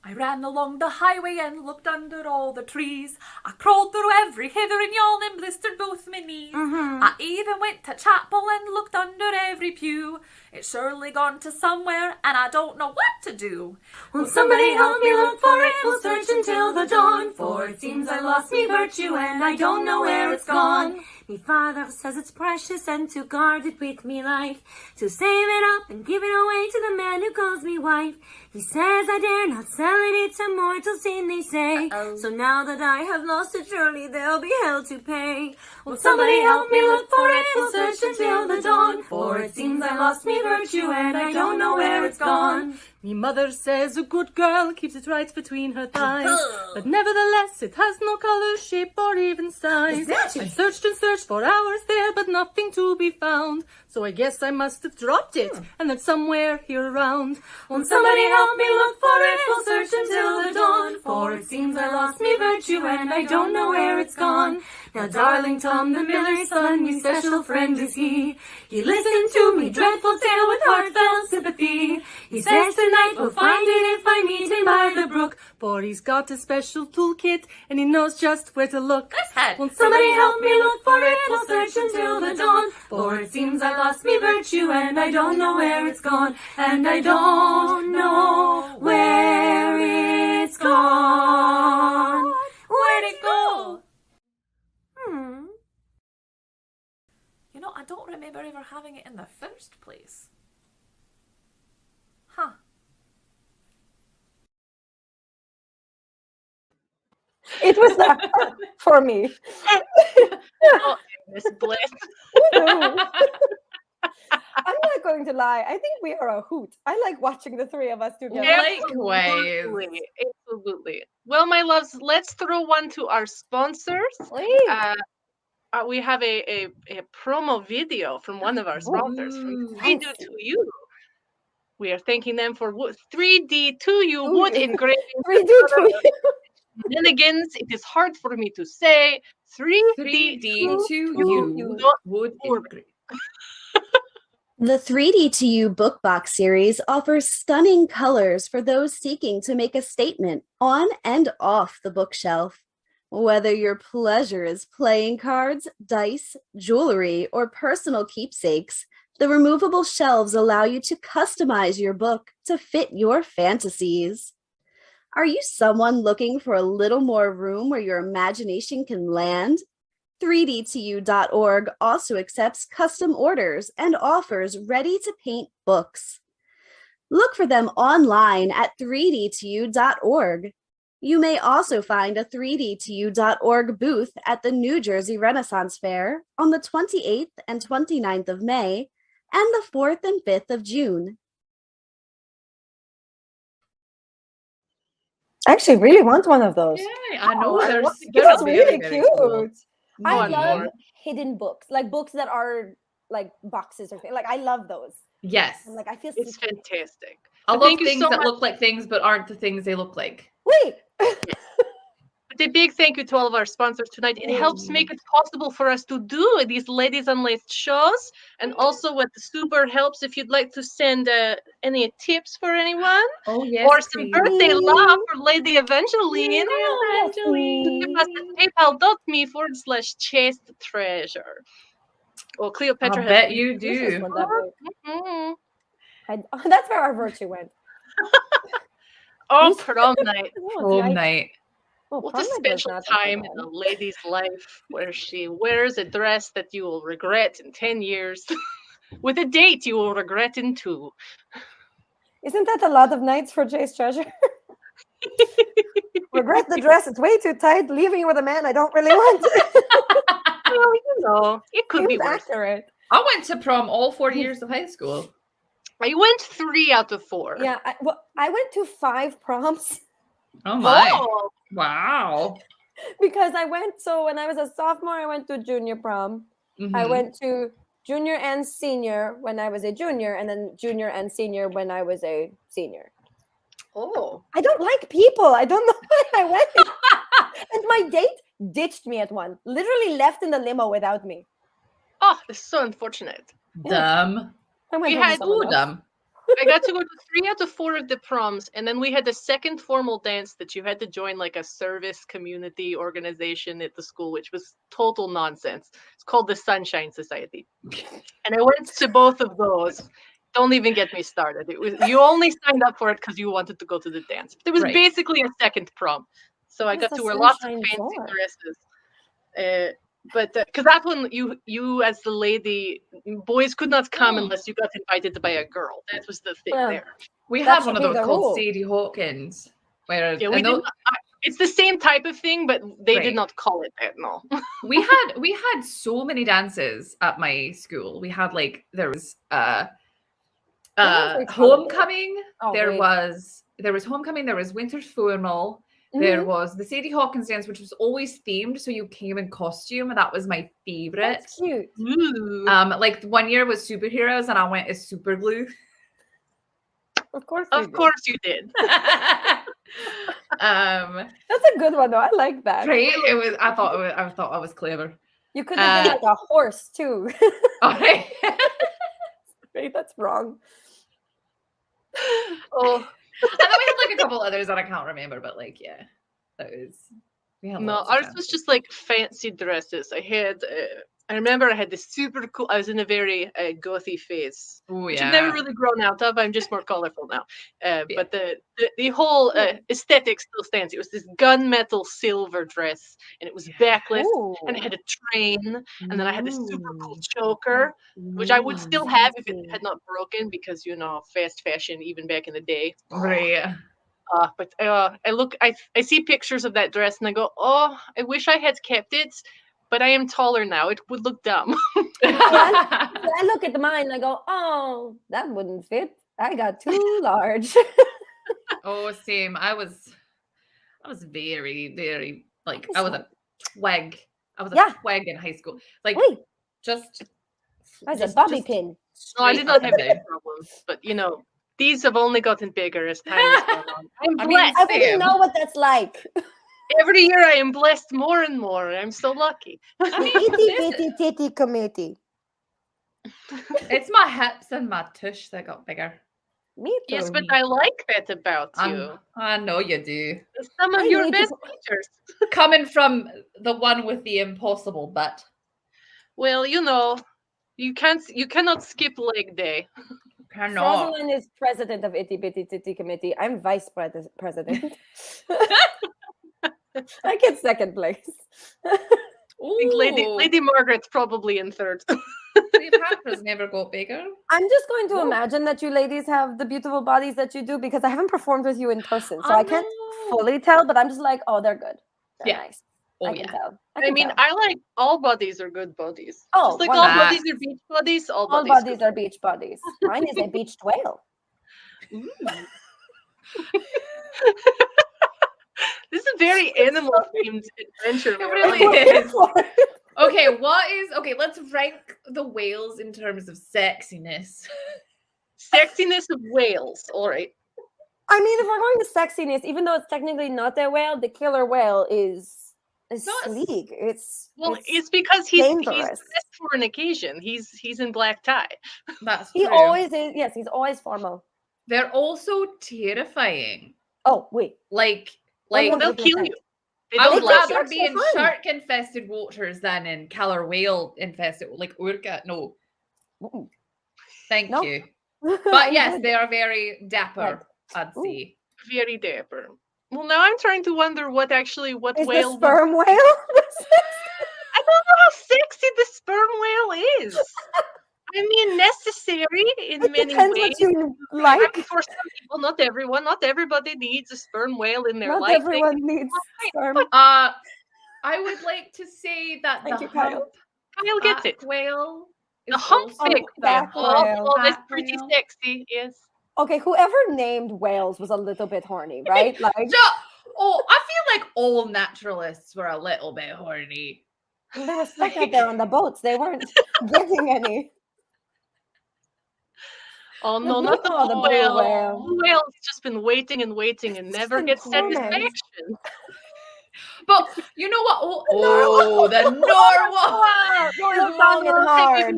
I ran along the highway and looked under all the trees. I crawled through every hither and yon and blistered both my knees. I even went to chapel and looked under every pew. It's surely gone to somewhere and I don't know what to do.
Will somebody help me look for it? We'll search until the dawn. For it seems I lost me virtue and I don't know where it's gone. Me father says it's precious and to guard it with me life. To save it up and give it away to the man who calls me wife. He says I dare not sell it, it's a mortal sin they say. So now that I have lost it, surely there'll be hell to pay. Will somebody help me look for it? We'll search until the dawn. For it seems I lost me virtue and I don't know where it's gone.
Me mother says a good girl keeps it right between her thighs, but nevertheless it has no colour, shape or even size. I searched and searched for hours there, but nothing to be found. So I guess I must have dropped it, and then somewhere here around.
Won't somebody help me look for it? We'll search until the dawn. For it seems I lost me virtue and I don't know where it's gone. Now darling Tom, the miller's son, your special friend is he. He listened to me dreadful tale with heartfelt sympathy. He says tonight we'll find it if I meet him by the brook.
For he's got a special toolkit, and he knows just where to look.
Won't somebody help me look for it? We'll search until the dawn. For it seems I lost me virtue and I don't know where it's gone. And I don't know where
remember ever having it in the first place. Huh.
It was not for me.
Oh, Miss Bliss.
I'm not going to lie. I think we are a hoot. I like watching the three of us together.
Likewise.
Absolutely. Well, my loves, let's throw one to our sponsors. We have a promo video from one of our sponsors, from 3D to You. We are thanking them for 3D to You wood engraving.
3D to You.
Then again, it is hard for me to say. 3D
to You wood engraving.
The 3D to You book box series offers stunning colors for those seeking to make a statement on and off the bookshelf. Whether your pleasure is playing cards, dice, jewelry, or personal keepsakes, the removable shelves allow you to customize your book to fit your fantasies. Are you someone looking for a little more room where your imagination can land? 3D2U.org also accepts custom orders and offers ready-to-paint books. Look for them online at 3D2U.org. You may also find a 3D2U.org booth at the New Jersey Renaissance Fair on the 28th and 29th of May and the 4th and 5th of June.
I actually really want one of those.
Yeah, I know.
It's really cute.
Cool.
I love hidden books, like books that are like boxes or like I love those.
Yes.
And like I feel
it's fantastic.
I love things that look like things but aren't the things they look like.
Wait.
A big thank you to all of our sponsors tonight. It helps make it possible for us to do these Ladies Unlaced shows. And also what super helps if you'd like to send any tips for anyone.
Oh, yes,
or some birthday love for Lady Evangeline. Give us at paypal.me/chaste treasure. Well, Cleopatra
I bet you do.
That's where our virtue went.
Oh, prom night.
Prom night.
What a special time in a lady's life where she wears a dress that you will regret in 10 years with a date you will regret in 2.
Isn't that a lot of nights for Jay's treasure? Regret the dress. It's way too tight. Leaving you with a man I don't really want.
Well, you know, it could be worse.
Accurate.
I went to prom all 4 years of high school.
I went 3 out of 4.
Yeah, I went to 5 proms.
Oh my. Oh. Wow.
Because so when I was a sophomore, I went to junior prom. Mm-hmm. I went to junior and senior when I was a junior, and then junior and senior when I was a senior.
Oh.
I don't like people. I don't know why I went. And my date ditched me at one. Literally left in the limo without me.
Oh, that's so unfortunate.
Dumb.
We had dumb. I got to go to 3 out of 4 of the proms, and then we had the second formal dance that you had to join like a service community organization at the school, which was total nonsense. It's called the Sunshine Society. And I went to both of those. Don't even get me started. It was you only signed up for it because you wanted to go to the dance. It was basically a second prom. So I got to wear lots of fancy dresses. But because that's when you as the lady, boys could not come unless you got invited by a girl. That was the thing there.
We had one of those called Sadie Hawkins. Where
it's the same type of thing, but they did not call it that. No.
we had so many dances at my school. We had there was homecoming. There was homecoming. There was winter formal. There was the Sadie Hawkins dance, which was always themed, so you came in costume, and that was my favorite.
That's cute.
Ooh.
One year was superheroes, and I went as super glue.
Of course
you did.
That's a good one, though. I like that.
Right? It was. I thought I was clever.
You could have been like a horse too.
Okay.
Right, that's wrong.
Oh.
And then we had a couple others that I can't remember, but that was.
No, ours was just fancy dresses. I had I remember I had this super cool. I was in a very gothy phase,
Oh
which
yeah.
I've never really grown out of. I'm just more colorful now. But the whole aesthetic still stands. It was this gunmetal silver dress, and it was backlit, and it had a train, and then I had this super cool choker, which I would still have if it had not broken, because fast fashion even back in the day.
Right.
But I see pictures of that dress, and I go, oh, I wish I had kept it. But I am taller now. It would look dumb.
I look at mine and I go, oh, that wouldn't fit. I got too large.
Oh, same. I was very, very like I was a twig. I was a twig in high school. Like just
I was a bobby pin.
No, I did not have that problem. But these have only gotten bigger as time has gone on. I'm blessed.
I wouldn't know what that's like.
Every year I am blessed more and more. I'm so lucky.
I mean,
Itty bitty titty committee.
It's my hips and my tush that got bigger.
Me too.
Yes, but I like that about you.
I know you do.
Some of your best features.
Coming from the one with the impossible butt.
Well, you cannot skip leg day.
Rosalind is president of Itty Bitty Titty Committee. I'm vice president. I get second place.
I think Lady Margaret's probably in third.
Cleopatra's never got bigger.
I'm just going to imagine that you ladies have the beautiful bodies that you do, because I haven't performed with you in person, so I can't fully tell. But I'm just like, oh, they're good. They're nice. I can tell.
I mean, I like all bodies are good bodies.
Oh,
just like all bodies are beach bodies. All
bodies are beach bodies. Mine is a beached whale.
This is a very animal themed adventure.
It really is. Okay, let's rank the whales in terms of sexiness.
Sexiness of whales. All right.
I mean, if we're going to sexiness, even though it's technically not a whale, the killer whale is sleek. It's
because he's
dangerous.
dressed for an occasion. He's in black tie.
That's
he
true.
always is. Yes, he's always formal.
They're also terrifying.
Oh wait,
they'll kill you.
I would rather be in shark-infested waters than in killer whale-infested, like orca. No. Thank you. But yes, they are very dapper, I'd say.
Very dapper. Well, now I'm trying to wonder what
is
whale.
The sperm whale?
I don't know how sexy the sperm whale is. I mean, necessary in many ways.
What you like.
For some people, not everyone, not everybody needs a sperm whale in their life.
Not everyone needs sperm.
I would like to say that
Thank
the
you, Kyle.
Kyle gets it.
Whale.
The humpback whale. That's pretty
Wow.
sexy. Yes.
Okay, whoever named whales was a little bit horny, right? Like,
I feel like all naturalists were a little bit horny.
they were stuck out there on the boats. They weren't getting any.
Oh no,
The
not the
blue
blue whale.
whale.
The blue whale's just been waiting and waiting and never
been
gets
tormented.
satisfaction.
But you know what? Oh, the narwhal.
Yours long and hard.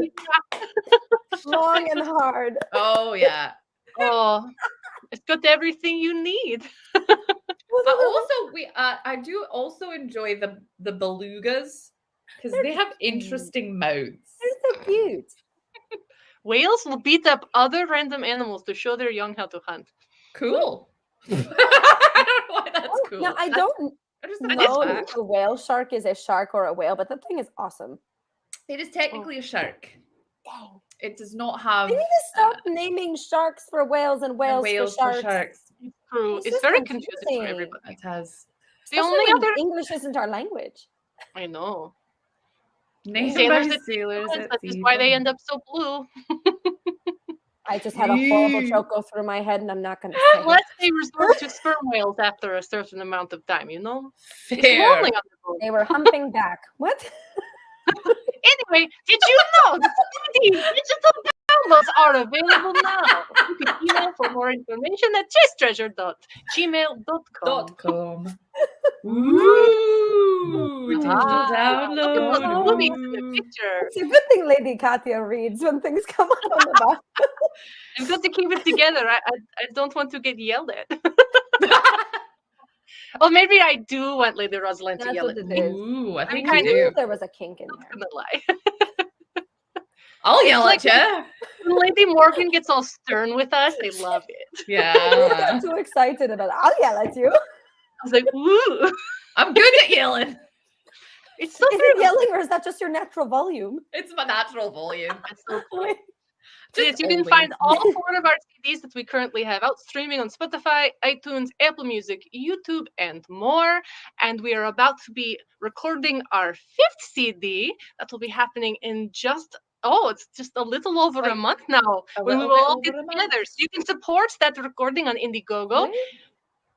Long and hard.
Oh yeah.
Oh, it's got everything you need.
But also, I do also enjoy the belugas because they have interesting mouths.
They're so cute.
Whales will beat up other random animals to show their young how to hunt.
Cool. I don't know why that's cool.
Now, I don't know if a whale shark is a shark or a whale, but the thing is awesome.
It is technically a shark.
Dang.
It does not have.
We need to stop naming sharks for whales and whales for sharks.
It's true. It's
just
very confusing for
confusing.
everybody.
It has.
The only other
English isn't our language.
I know.
Named
Sailors
by
at
sailors at
that is
sea.
why they end up so blue.
I just had a horrible joke go through my head, and I'm not going to say
Unless they resort to sperm whales after a certain amount of time, It's
Fair.
lonely on the boat.
They were humping back. What?
Anyway, did you know that 3D digital downloads are available now? You can email for more information at chassetreasure.gmail.com.
Ooh, digital
Look at
download.
those movies in the picture.
It's a good thing Lady Katya reads when things come up on the box.
I'm good to keep it together. I don't want to get yelled at. Well, maybe I do want Lady Rosalind to
That's
yell
what
at
it
me.
is.
Ooh, I think
I
I
knew
do.
there was a kink in
I'm
there.
gonna lie.
I'll yell
like-
at you.
When Lady Morgan gets all stern with us, I love it.
Yeah.
I'm too excited about it. I'll yell at you.
I was like, woo.
I'm good at yelling.
It's so
Is
very
it yelling or is that just your natural volume?
It's my natural volume.
That's so cool.
Wait,
So yes, you can
always.
find all 4 of our CDs that we currently have out streaming on Spotify, iTunes, Apple Music, YouTube, and more. And we are about to be recording our 5th CD. That will be happening in it's just a little over a
Like,
month now
a
when we
little
will
bit
all
over
get
a month?
together. So you can support that recording on Indiegogo.
Right?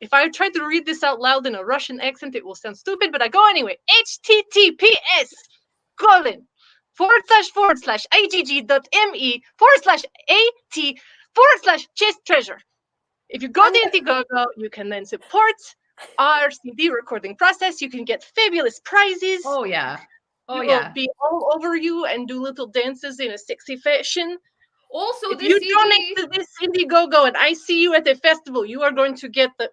If I try to read this out loud in a Russian accent, it will sound stupid, but I go anyway. https://igg.me/at/chest treasure. If you go to Indiegogo, you can then support our CD recording process. You can get fabulous prizes.
Oh yeah. Oh
we
yeah.
will be all over you and do little dances in a sexy fashion.
Also,
If
the
you
CD.
donate to this Indiegogo and I see you at a festival, you are going to get the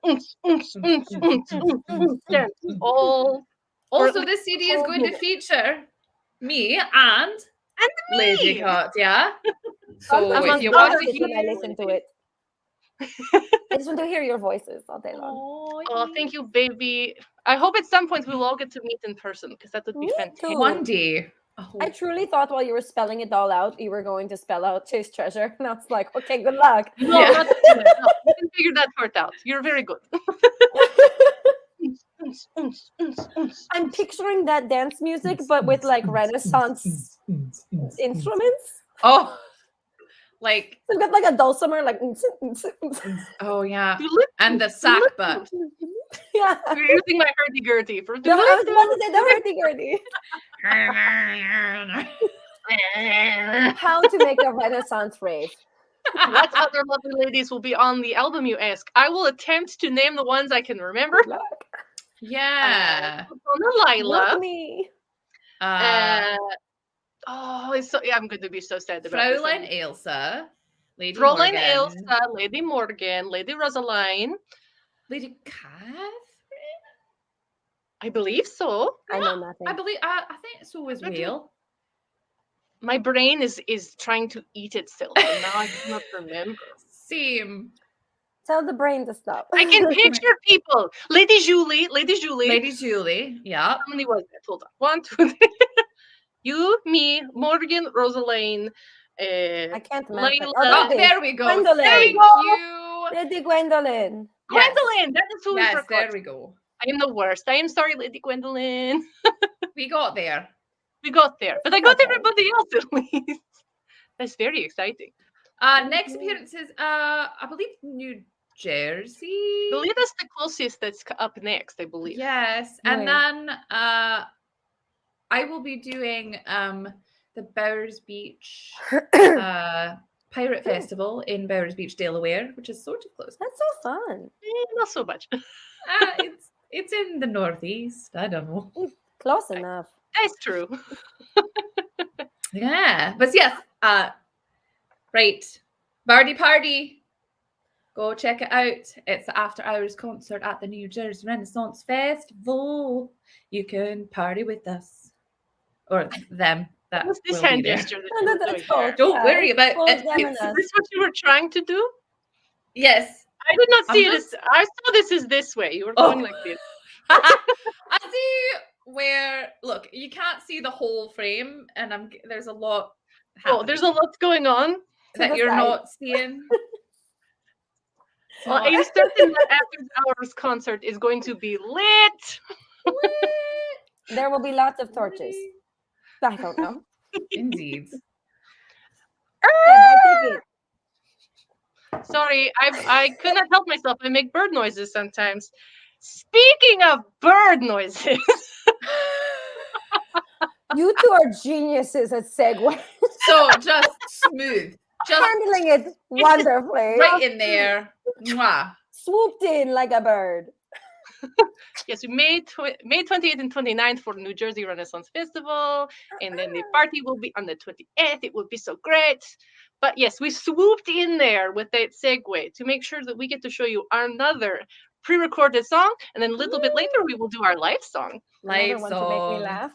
chant all. or at
Also,
least
this CD is
whole
going to
minute.
feature me and
me.
Lady Katya. So
I'm
if
on
you
top
want
of
to
it
when I
hear,
listen to it. I just want to hear your voices all day long.
Oh, thank you, baby. I hope at some point we will all get to meet in person because that would be
Me
fantastic.
too.
one day.
I truly thought while you were spelling it all out, you were going to spell out Chase Treasure. And I was like, okay, good luck.
No,
Yeah.
not that. No, you can figure that part out. You're very good.
I'm picturing that dance music, but with like Renaissance instruments.
Oh, like
They've got like a dulcimer, like
oh yeah,
You look-
and the sack butt.
yeah.
You're using my hurdy-gurdy for
No, I was about to say the hurdy-gurdy. How to make a Renaissance rave.
What other lovely ladies will be on the album, you ask? I will attempt to name the ones I can remember.
Good luck.
Yeah.
Lila.
Look me.
I'm going to be so sad about this.
Fraulein Elsa, Lady
Fraulein
Morgan,
Elsa, Lady Morgan, Lady Rosaline.
Lady Catherine.
I believe so.
I know nothing.
I believe. I think so as well.
My brain is trying to eat itself, and now I cannot remember.
Same.
Tell the brain to stop.
I can picture people. Lady Julie.
Lady Julie. Yeah.
How many was that? Hold on. 1, 2, 3. You, me, Morgan, Rosaline.
I can't match it.
Layla.
Oh,
Lady
there we go.
Gwendolyn.
Thank you.
Lady Gwendolyn.
Gwendolyn. That is who we
Yes,
forgot.
there we go.
I am the worst. I am sorry, Lady Gwendolyn.
We got there.
We got there, but I got
Okay.
everybody else at least. That's very exciting.
Next appearances, I believe New Jersey.
I believe that's the closest that's up next. I believe.
Yes, and
Right.
then I will be doing the Bowers Beach Pirate Festival in Bowers Beach, Delaware, which is sort of close.
That's so fun.
Not so much.
It's in the Northeast. I don't know.
Close enough.
That's true.
Yeah, but yes, right. Bardi Party. Go check it out. It's the after hours concert at the New Jersey Renaissance Festival. You can party with us or them. That
What's this
will be
hand
there.
gesture that
No,
you're
that's
doing
cool.
there?
Don't worry about
Both
it.
them and
It's-
us.
Is this what you were trying to do?
Yes.
I did not
I'm
see it
not-
as. I saw this as this way. You were
Oh.
going like this.
I see where look, you can't see the whole frame, and there's a lot.
Oh, there's a lot going on.
that
the
you're
side.
not seeing.
Well, I'm certain that after hours concert is going to be lit.
There will be lots of torches. I don't know.
Indeed.
Yeah, buy ticket.
Sorry, I could not help myself. I make bird noises sometimes. Speaking of bird noises,
You two are geniuses at segue.
So just smooth. Just
Handling it wonderfully.
right in there. Mwah.
Swooped in like a bird.
yes, we made May 28th and 29th for the New Jersey Renaissance Festival, and then the party will be on the 28th. It would be so great. But yes, we swooped in there with that segue to make sure that we get to show you another pre-recorded song, and then a little bit later we will do our live song.
Another
Live
one to make me
song.
laugh.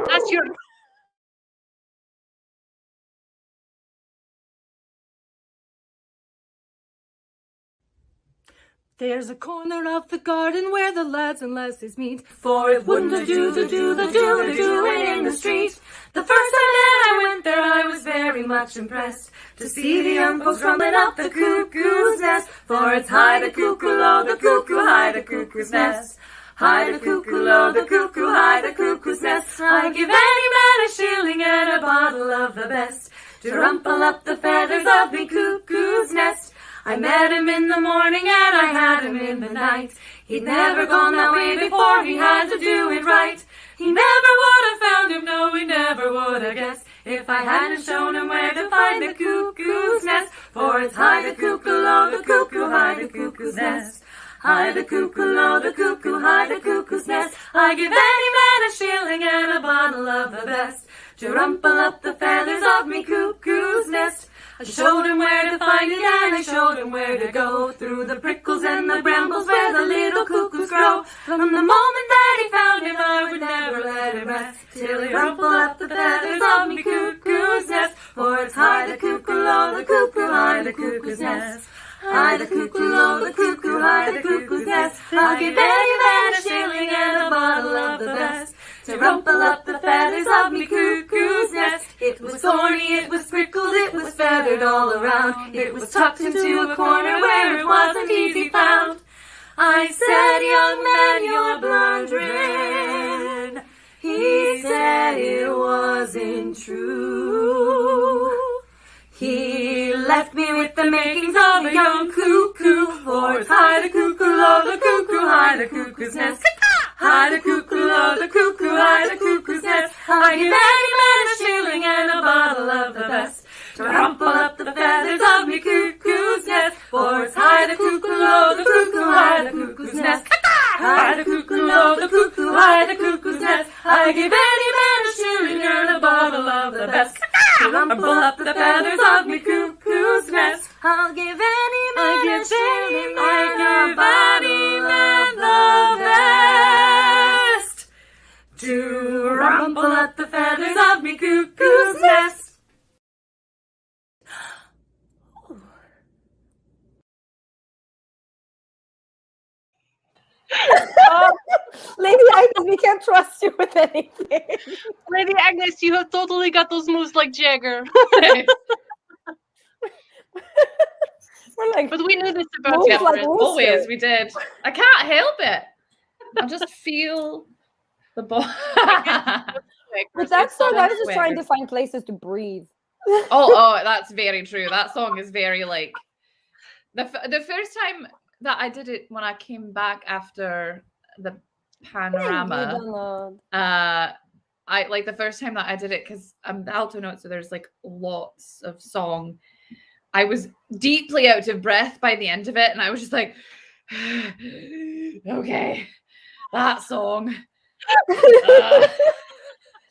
That's your.
There's a corner of the garden where the lads and lasses meet, for it wouldn't do the doing in the street. The first time that I went there I was very much impressed to see the young folks drumming up the cuckoo's nest, for it's high the cuckoo, low the cuckoo, high the cuckoo's nest. High the cuckoo, low the cuckoo, high the cuckoo's nest. I give any man a shilling and a bottle of the best to rumple up the feathers of me cuckoo's nest. I met him in the morning and I had him in the night. He'd never gone that way before, he had to do it right. He never would have found him, no, he never would have guessed, if I hadn't shown him where to find the cuckoo's nest. For it's high the cuckoo, low the cuckoo, high the cuckoo's nest. High the cuckoo, low the cuckoo, high the cuckoo's nest. I give any man a shilling and a bottle of the best to rumple up the feathers of me cuckoo's nest. I showed him where to find it and I showed him where to go, through the prickles and the brambles where the little cuckoos grow. From the moment that he found him I would never let him rest till he rumpled up the feathers of me cuckoo's nest. For it's high the cuckoo, low the cuckoo, high the cuckoo's nest. High the cuckoo, low the cuckoo, high the cuckoo's nest. I'll give any man a shilling and a bottle of the best to rumple up the feathers of me cuckoo's nest. It was thorny, it was prickled, it was feathered all around. It was tucked into a corner where it wasn't easy found. I said, young man, you're blundering. He said it wasn't true. He left me with the makings of a young cuckoo, for it's high the cuckoo, low the cuckoo, high the cuckoo's nest. High the cuckoo, low the cuckoo, high the cuckoo's nest. I give any man a shilling and a bottle of the best to rumple up the feathers of me cuckoo's nest. For it's high the cuckoo, low the cuckoo, high the cuckoo's nest. High the cuckoo, low the cuckoo, high the cuckoo's nest. I give any man a shilling and a bottle of the best to rumple up the feathers of me cuckoo's nest. I'll give any man a shilling and a bottle of the best to rumple up the feathers of me cuckoo's nest.
Lady Agnes, we can't trust you with anything.
Lady Agnes, you have totally got those moves like Jagger.
We're like,
but we knew this about
moves
Catherine.
like
Always, we did. I can't help it. I just feel the ball.
With that song, I was just trying to find places to breathe.
Oh, that's very true. That song is very like the first time that I did it when I came back after the panorama. I like the first time that I did it because I'm the alto note, so there's like lots of song. I was deeply out of breath by the end of it, and I was just like, okay, that song.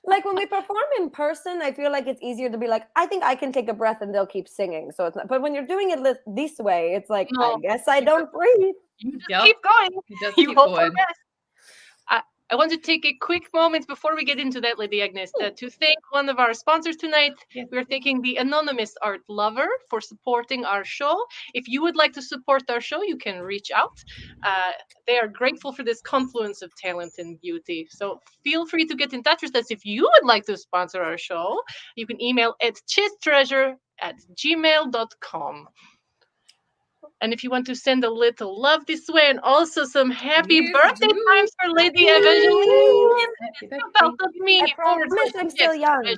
Like when we perform in person, I feel like it's easier to be like, I think I can take a breath and they'll keep singing. So it's not, but when you're doing it this way, it's like, no, I guess I don't breathe.
You just keep going. You hope for the best. I want to take a quick moment before we get into that, Lady Agnes, to thank one of our sponsors tonight. Yes. We're thanking the Anonymous Art Lover for supporting our show. If you would like to support our show, you can reach out. They are grateful for this confluence of talent and beauty. So feel free to get in touch with us. If you would like to sponsor our show, you can email at chisttreasure@gmail.com. And if you want to send a little love this way and also some happy birthday times for Lady Evageline, both of me.
I promise I'm still young.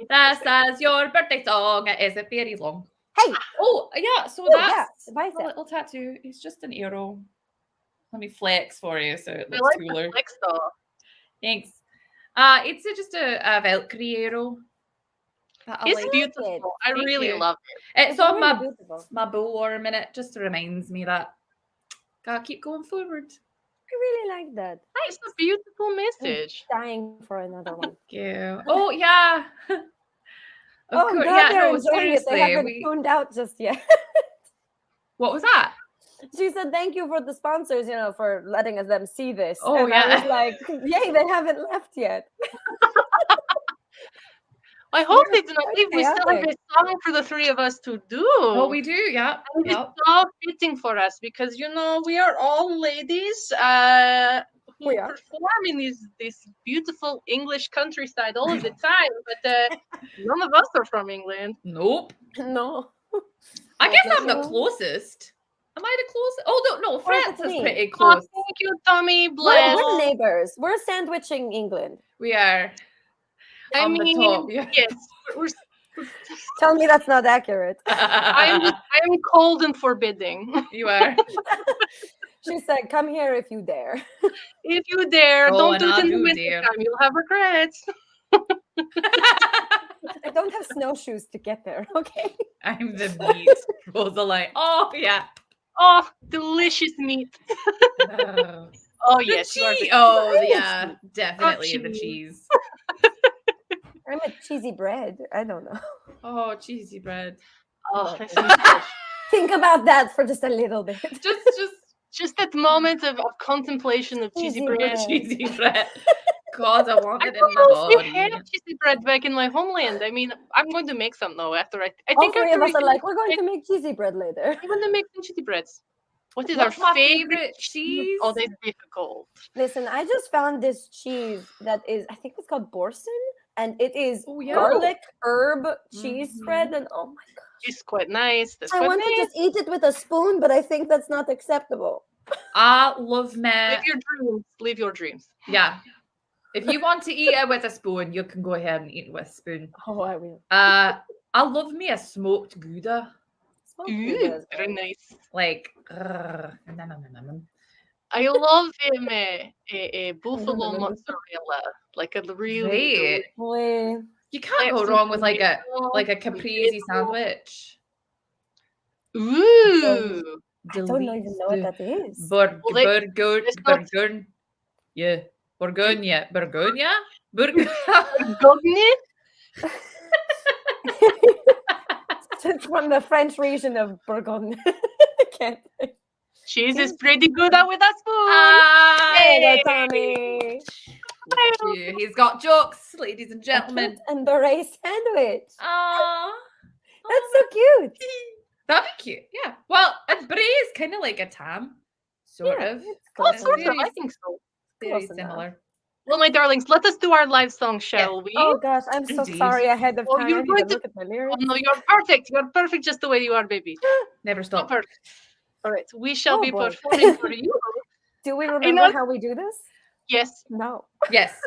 That says your birthday song. It isn't very long.
Hey!
Oh, yeah. So that's a little tattoo. It's just an arrow. Let me flex for you so it looks cooler.
Flex though.
Thanks. It's just a Valkyrie arrow.
It's beautiful. I really love it.
It's on my bow ornament. It just reminds me that gotta keep going forward.
I really like that.
It's a beautiful message.
I'm dying for another one.
Thank you. Oh yeah.
God, they're enjoying it. They haven't tuned out just yet.
What was that?
She said, "Thank you for the sponsors, for letting them see this."
Oh,
and I
yeah.
was like, "Yay, they haven't left yet."
I hope they do not
quite
leave. We still have a
chaotic.
song for the three of us to do.
Oh, we do, yeah.
And
yeah.
it's so fitting for us because we are all ladies who
We are.
perform in this beautiful English countryside all of the time, but none of us are from England.
Nope.
No.
I guess I'm the
No.
closest. Am I the closest? Oh, no, France is
me.
pretty
Oh,
close.
thank you, Tommy.
We're
Bless.
neighbors. We're sandwiching England.
We are
I
on the
mean,
top. Yeah.
yes. We're,
Tell me that's not accurate.
I'm cold and forbidding.
You are.
She said, "Come here if you dare."
If you dare,
Oh,
don't
and
do it
I
in the
do
winter
dare.
time. You'll have regrets.
I don't have snowshoes to get there. Okay.
I'm the meat. Rosalie. Oh, yeah.
Oh, delicious meat.
Oh,
Oh,
the
yes. You are
cheese.
the-
Oh, yeah. Definitely the
cheese.
cheese.
I'm a cheesy bread. I don't know.
Oh, cheesy bread.
Oh, that sounds good.
Think about that for just a little bit.
Just that moment of contemplation of cheesy
Cheesy
bread.
bread.
Cheesy bread. God, I want
I
it in
don't
my
know if
body.
they have cheesy bread back in my homeland. I mean, I'm going to make some though after I
All
think
three
after
of us
we
are like, we're going to make cheesy bread later.
I'm going to make some cheesy breads. What is
What's
our
my
favorite
favorite cheese?
Oh, that's difficult.
Listen, I just found this cheese that is, I think it's called Borson, and it is
Oh, yeah.
garlic herb cheese
Mhm.
spread, and oh my god.
It's quite nice. That's
I
quite
want to
nice.
just eat it with a spoon, but I think that's not acceptable.
I love me.
Live your dreams. Live your dreams.
Yeah. If you want to eat it with a spoon, you can go ahead and eat it with a spoon.
Oh, I will.
I love me a smoked Gouda.
Smoked
Ooh,
Gouda is
very
great.
nice.
Like,
I love a buffalo mozzarella, like a really
right.
Boy.
You can't go wrong with like a caprese sandwich.
Ooh.
I don't even know what that is.
Well, it's not-
Yeah. Bourgogne. Bourgogne?
Gogne?
It's from the French region of Bourgogne. I can't.
Cheese is pretty good out with a spoon.
There you go, Tommy.
Look at you. He's got jokes, ladies and
A
gentlemen.
cute and beret sandwich.
Aww.
That's so cute.
That'd be cute. Yeah. Well, a beret is kind of like a tam, sort
Yeah,
of.
it's
Oh,
close
sort of.
enough.
I think so.
Very
Close enough.
similar.
Well, my darlings, let us do our live song, shall we?
Oh gosh, I'm so
Indeed.
sorry ahead of
Oh,
time.
you're
I need
going
to
to-
look at my
Oh,
lyrics.
no, you're perfect. You're perfect just the way you are, baby.
Never
You're
stop.
perfect. All right, we shall
Oh,
be
boy.
performing for you.
Do we
know-
remember how we do this?
Yes,
No.
Yes.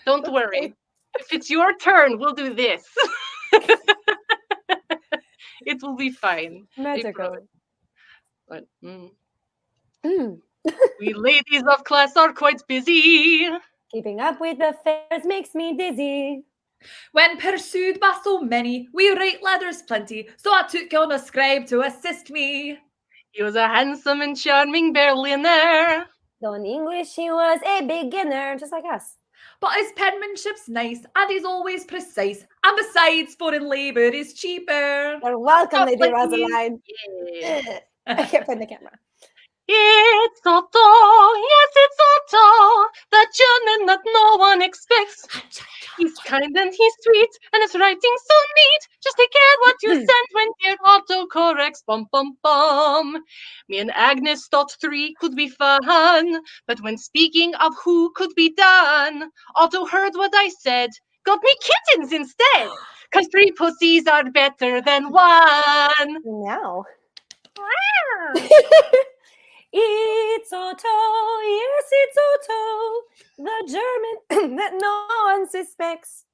don't
Okay.
worry. If it's your turn, we'll do this. It will be fine.
Magical.
But,
Mm.
we ladies of class are quite busy.
Keeping up with the affairs makes me dizzy.
When pursued by so many, we write letters plenty, so I took on a scribe to assist me.
He was a handsome and charming Berliner.
Though in English he was a beginner, just like us.
But his penmanship's nice, and he's always precise, and besides, foreign labour is cheaper.
You're welcome, Lady
Please.
Rosaline.
Yeah.
I can't find the camera.
It's Otto, yes, it's Otto, the German that no one expects. He's kind and he's sweet, and his writing so neat. Just take care what you send when dear Otto corrects. Bum bum bum. Me and Agnes thought 3 could be fun, but when speaking of who could be done, Otto heard what I said, got me kittens instead. 'Cause 3 pussies are better than 1.
Now. It's Otto, yes, it's Otto, the German that no one suspects.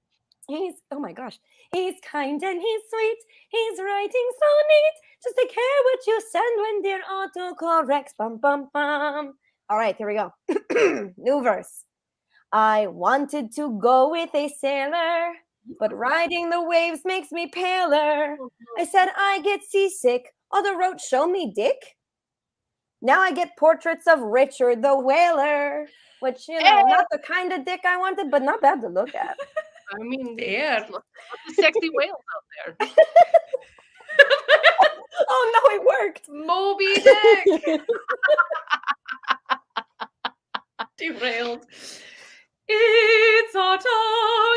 He's, oh my gosh, he's kind and he's sweet, he's writing so neat. Just take care what you send when dear Otto corrects. Bum, bum, bum. All right, here we go. New verse. I wanted to go with a sailor, but riding the waves makes me paler. I said I get seasick. Otto wrote, show me dick. Now I get portraits of Richard the Whaler, which, not the kind of dick I wanted, but not bad to look at.
I mean,
There.
lots of sexy whales out there.
Oh, no, it worked.
Moby Nick. Derailed.
It's Otto,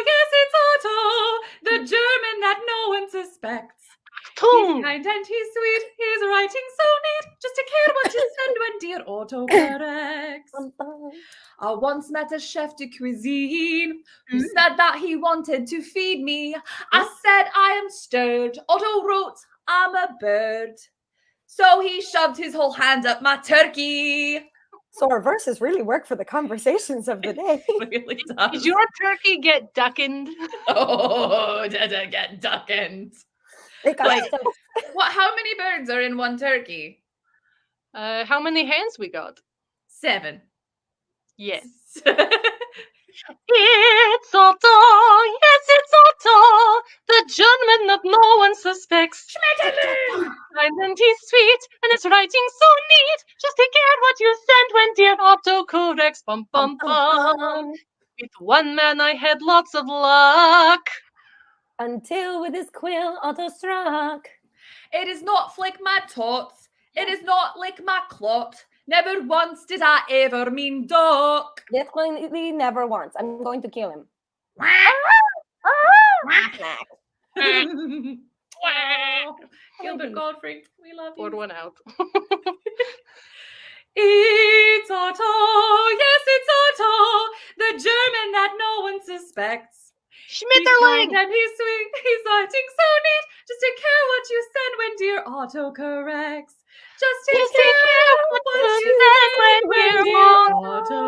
yes, it's Otto, the German that no one suspects. He's kind and he's sweet, he's writing so neat. Just take care what you send when dear Otto corrects.
I once met a chef de cuisine who said that he wanted to feed me. I said I am stirred. Otto wrote, I'm a bird. So he shoved his whole hand up my turkey.
So our verses really work for the conversations of the day.
Really does.
Did your turkey get duckened?
Oh, did it get duckened?
It got
Like,
stuck.
what? How many birds are in one turkey?
How many hens we got?
7.
Yes.
It's Otto, yes, it's Otto, the German that no one suspects. And he's sweet, and his writing so neat. Just take care what you send when dear Otto corrects. Bum, bum, bum. With one man I had lots of luck.
Until with his quill Otto struck.
It is not flick my tots. It is not lick my clot. Never once did I ever mean duck.
Definitely never once. I'm going to kill him.
Gilbert Godfrey, we love you.
Poured one out.
It's Otto, yes, it's Otto, the German that no one suspects.
Schmetterling!
He's kind and he's sweet, he's writing so neat. Just take care what you send when dear Otto corrects. Just take care what you send when dear Otto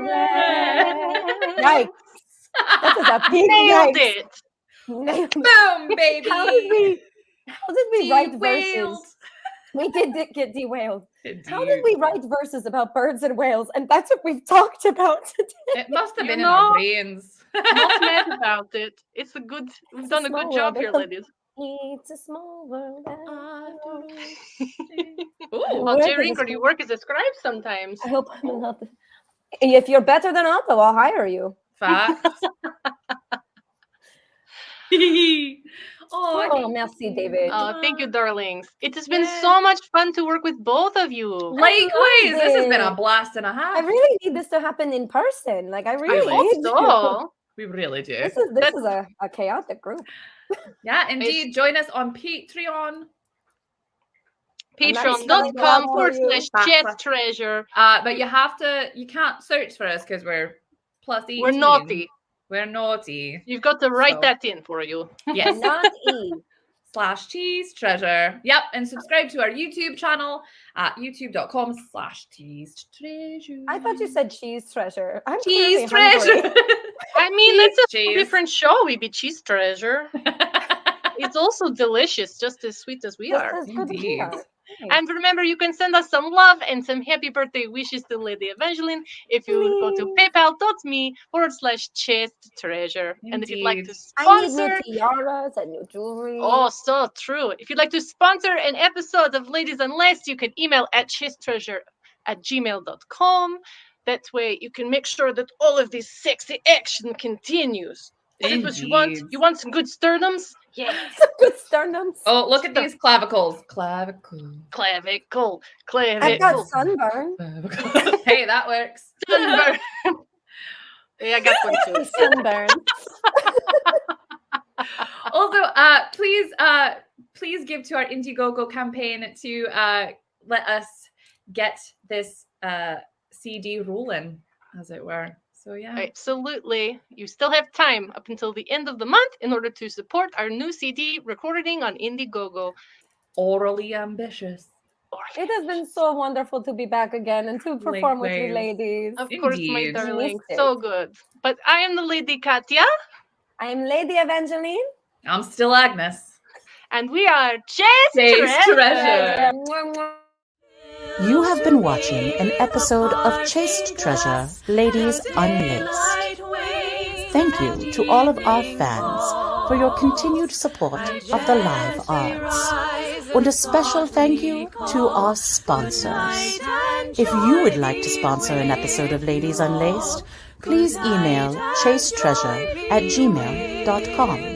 corrects.
Yikes. That is a big
Nailed
yikes.
it!
Nailed it.
Boom, baby.
How did we write
Derailed.
verses? We did get derailed.
Indeed.
How did we write verses about birds and whales? And that's what we've talked about today.
It must have
You
been in our
know-
brains.
Not mad about it. It's a good. We've done a good
small
job
world.
here, ladies.
It's a small world.
Ooh.
Well,
Work
Jerry,
is a
you work as a scribe sometimes.
I hope I'm not. If you're better than Otto, I'll hire you.
Fact.
Oh, merci, David.
Oh, thank you, darlings. It has been so much fun to work with both of you.
Likewise, this has been a
it.
blast and a half.
I really need this to happen in person. Like I really
hope
need to.
so.
We really do.
This is a chaotic group.
Yeah, indeed. Join us on Patreon.
Patreon.com/chess treasure.
But you can't search for us because we're plus 18.
We're naughty.
We're naughty.
You've got to write
So-
that in for you.
Yes.
Not E.
/cheese treasure. Yep. And subscribe to our YouTube channel at youtube.com/teased treasure.
I thought you said cheese treasure. I'm
cheese
clearly hungry.
treasure.
I mean, that's a
Cheese.
different show. We be cheese treasure. It's also delicious, just as sweet as we
Just
are.
as good as we
Indeed.
are.
And remember, you can send us some love and some happy birthday wishes to Lady Evangeline if you would go to paypal.me/chest treasure. And if you'd like to
Indeed.
I need
sponsor,
new tiaras and new jewelry.
oh, so true. If you'd like to sponsor an episode of Ladies Unlaced, you can email at chesttreasure@gmail.com. That way you can make sure that all of this sexy action continues. Is that what you want?
Indeed.
You want some good sternums? Yeah.
Some good sternums.
Oh, look at these clavicles. Clavicle.
Clavicle.
I've got
Clavicle.
sunburn.
Clavicle. Hey, that works.
Sunburn. Yeah, I got one too.
Sunburn.
Also, please give to our Indiegogo campaign to let us get this CD rolling, as it were. So yeah.
Absolutely. You still have time up until the end of the month in order to support our new CD recording on Indiegogo.
Orally ambitious.
It has been so wonderful to be back again and to perform with you
Likewise.
ladies.
Of course, my
Indeed.
darling.
Missed it.
So good. But I am the Lady Katya,
I'm Lady Evangeline.
I'm still Agnes.
and we are Chase
Chase Treasure.
You have been watching an episode of Chaste Treasure, Ladies Unlaced. Thank you to all of our fans for your continued support of the live arts. And a special thank you to our sponsors. If you would like to sponsor an episode of Ladies Unlaced, please email chasetreasure@gmail.com.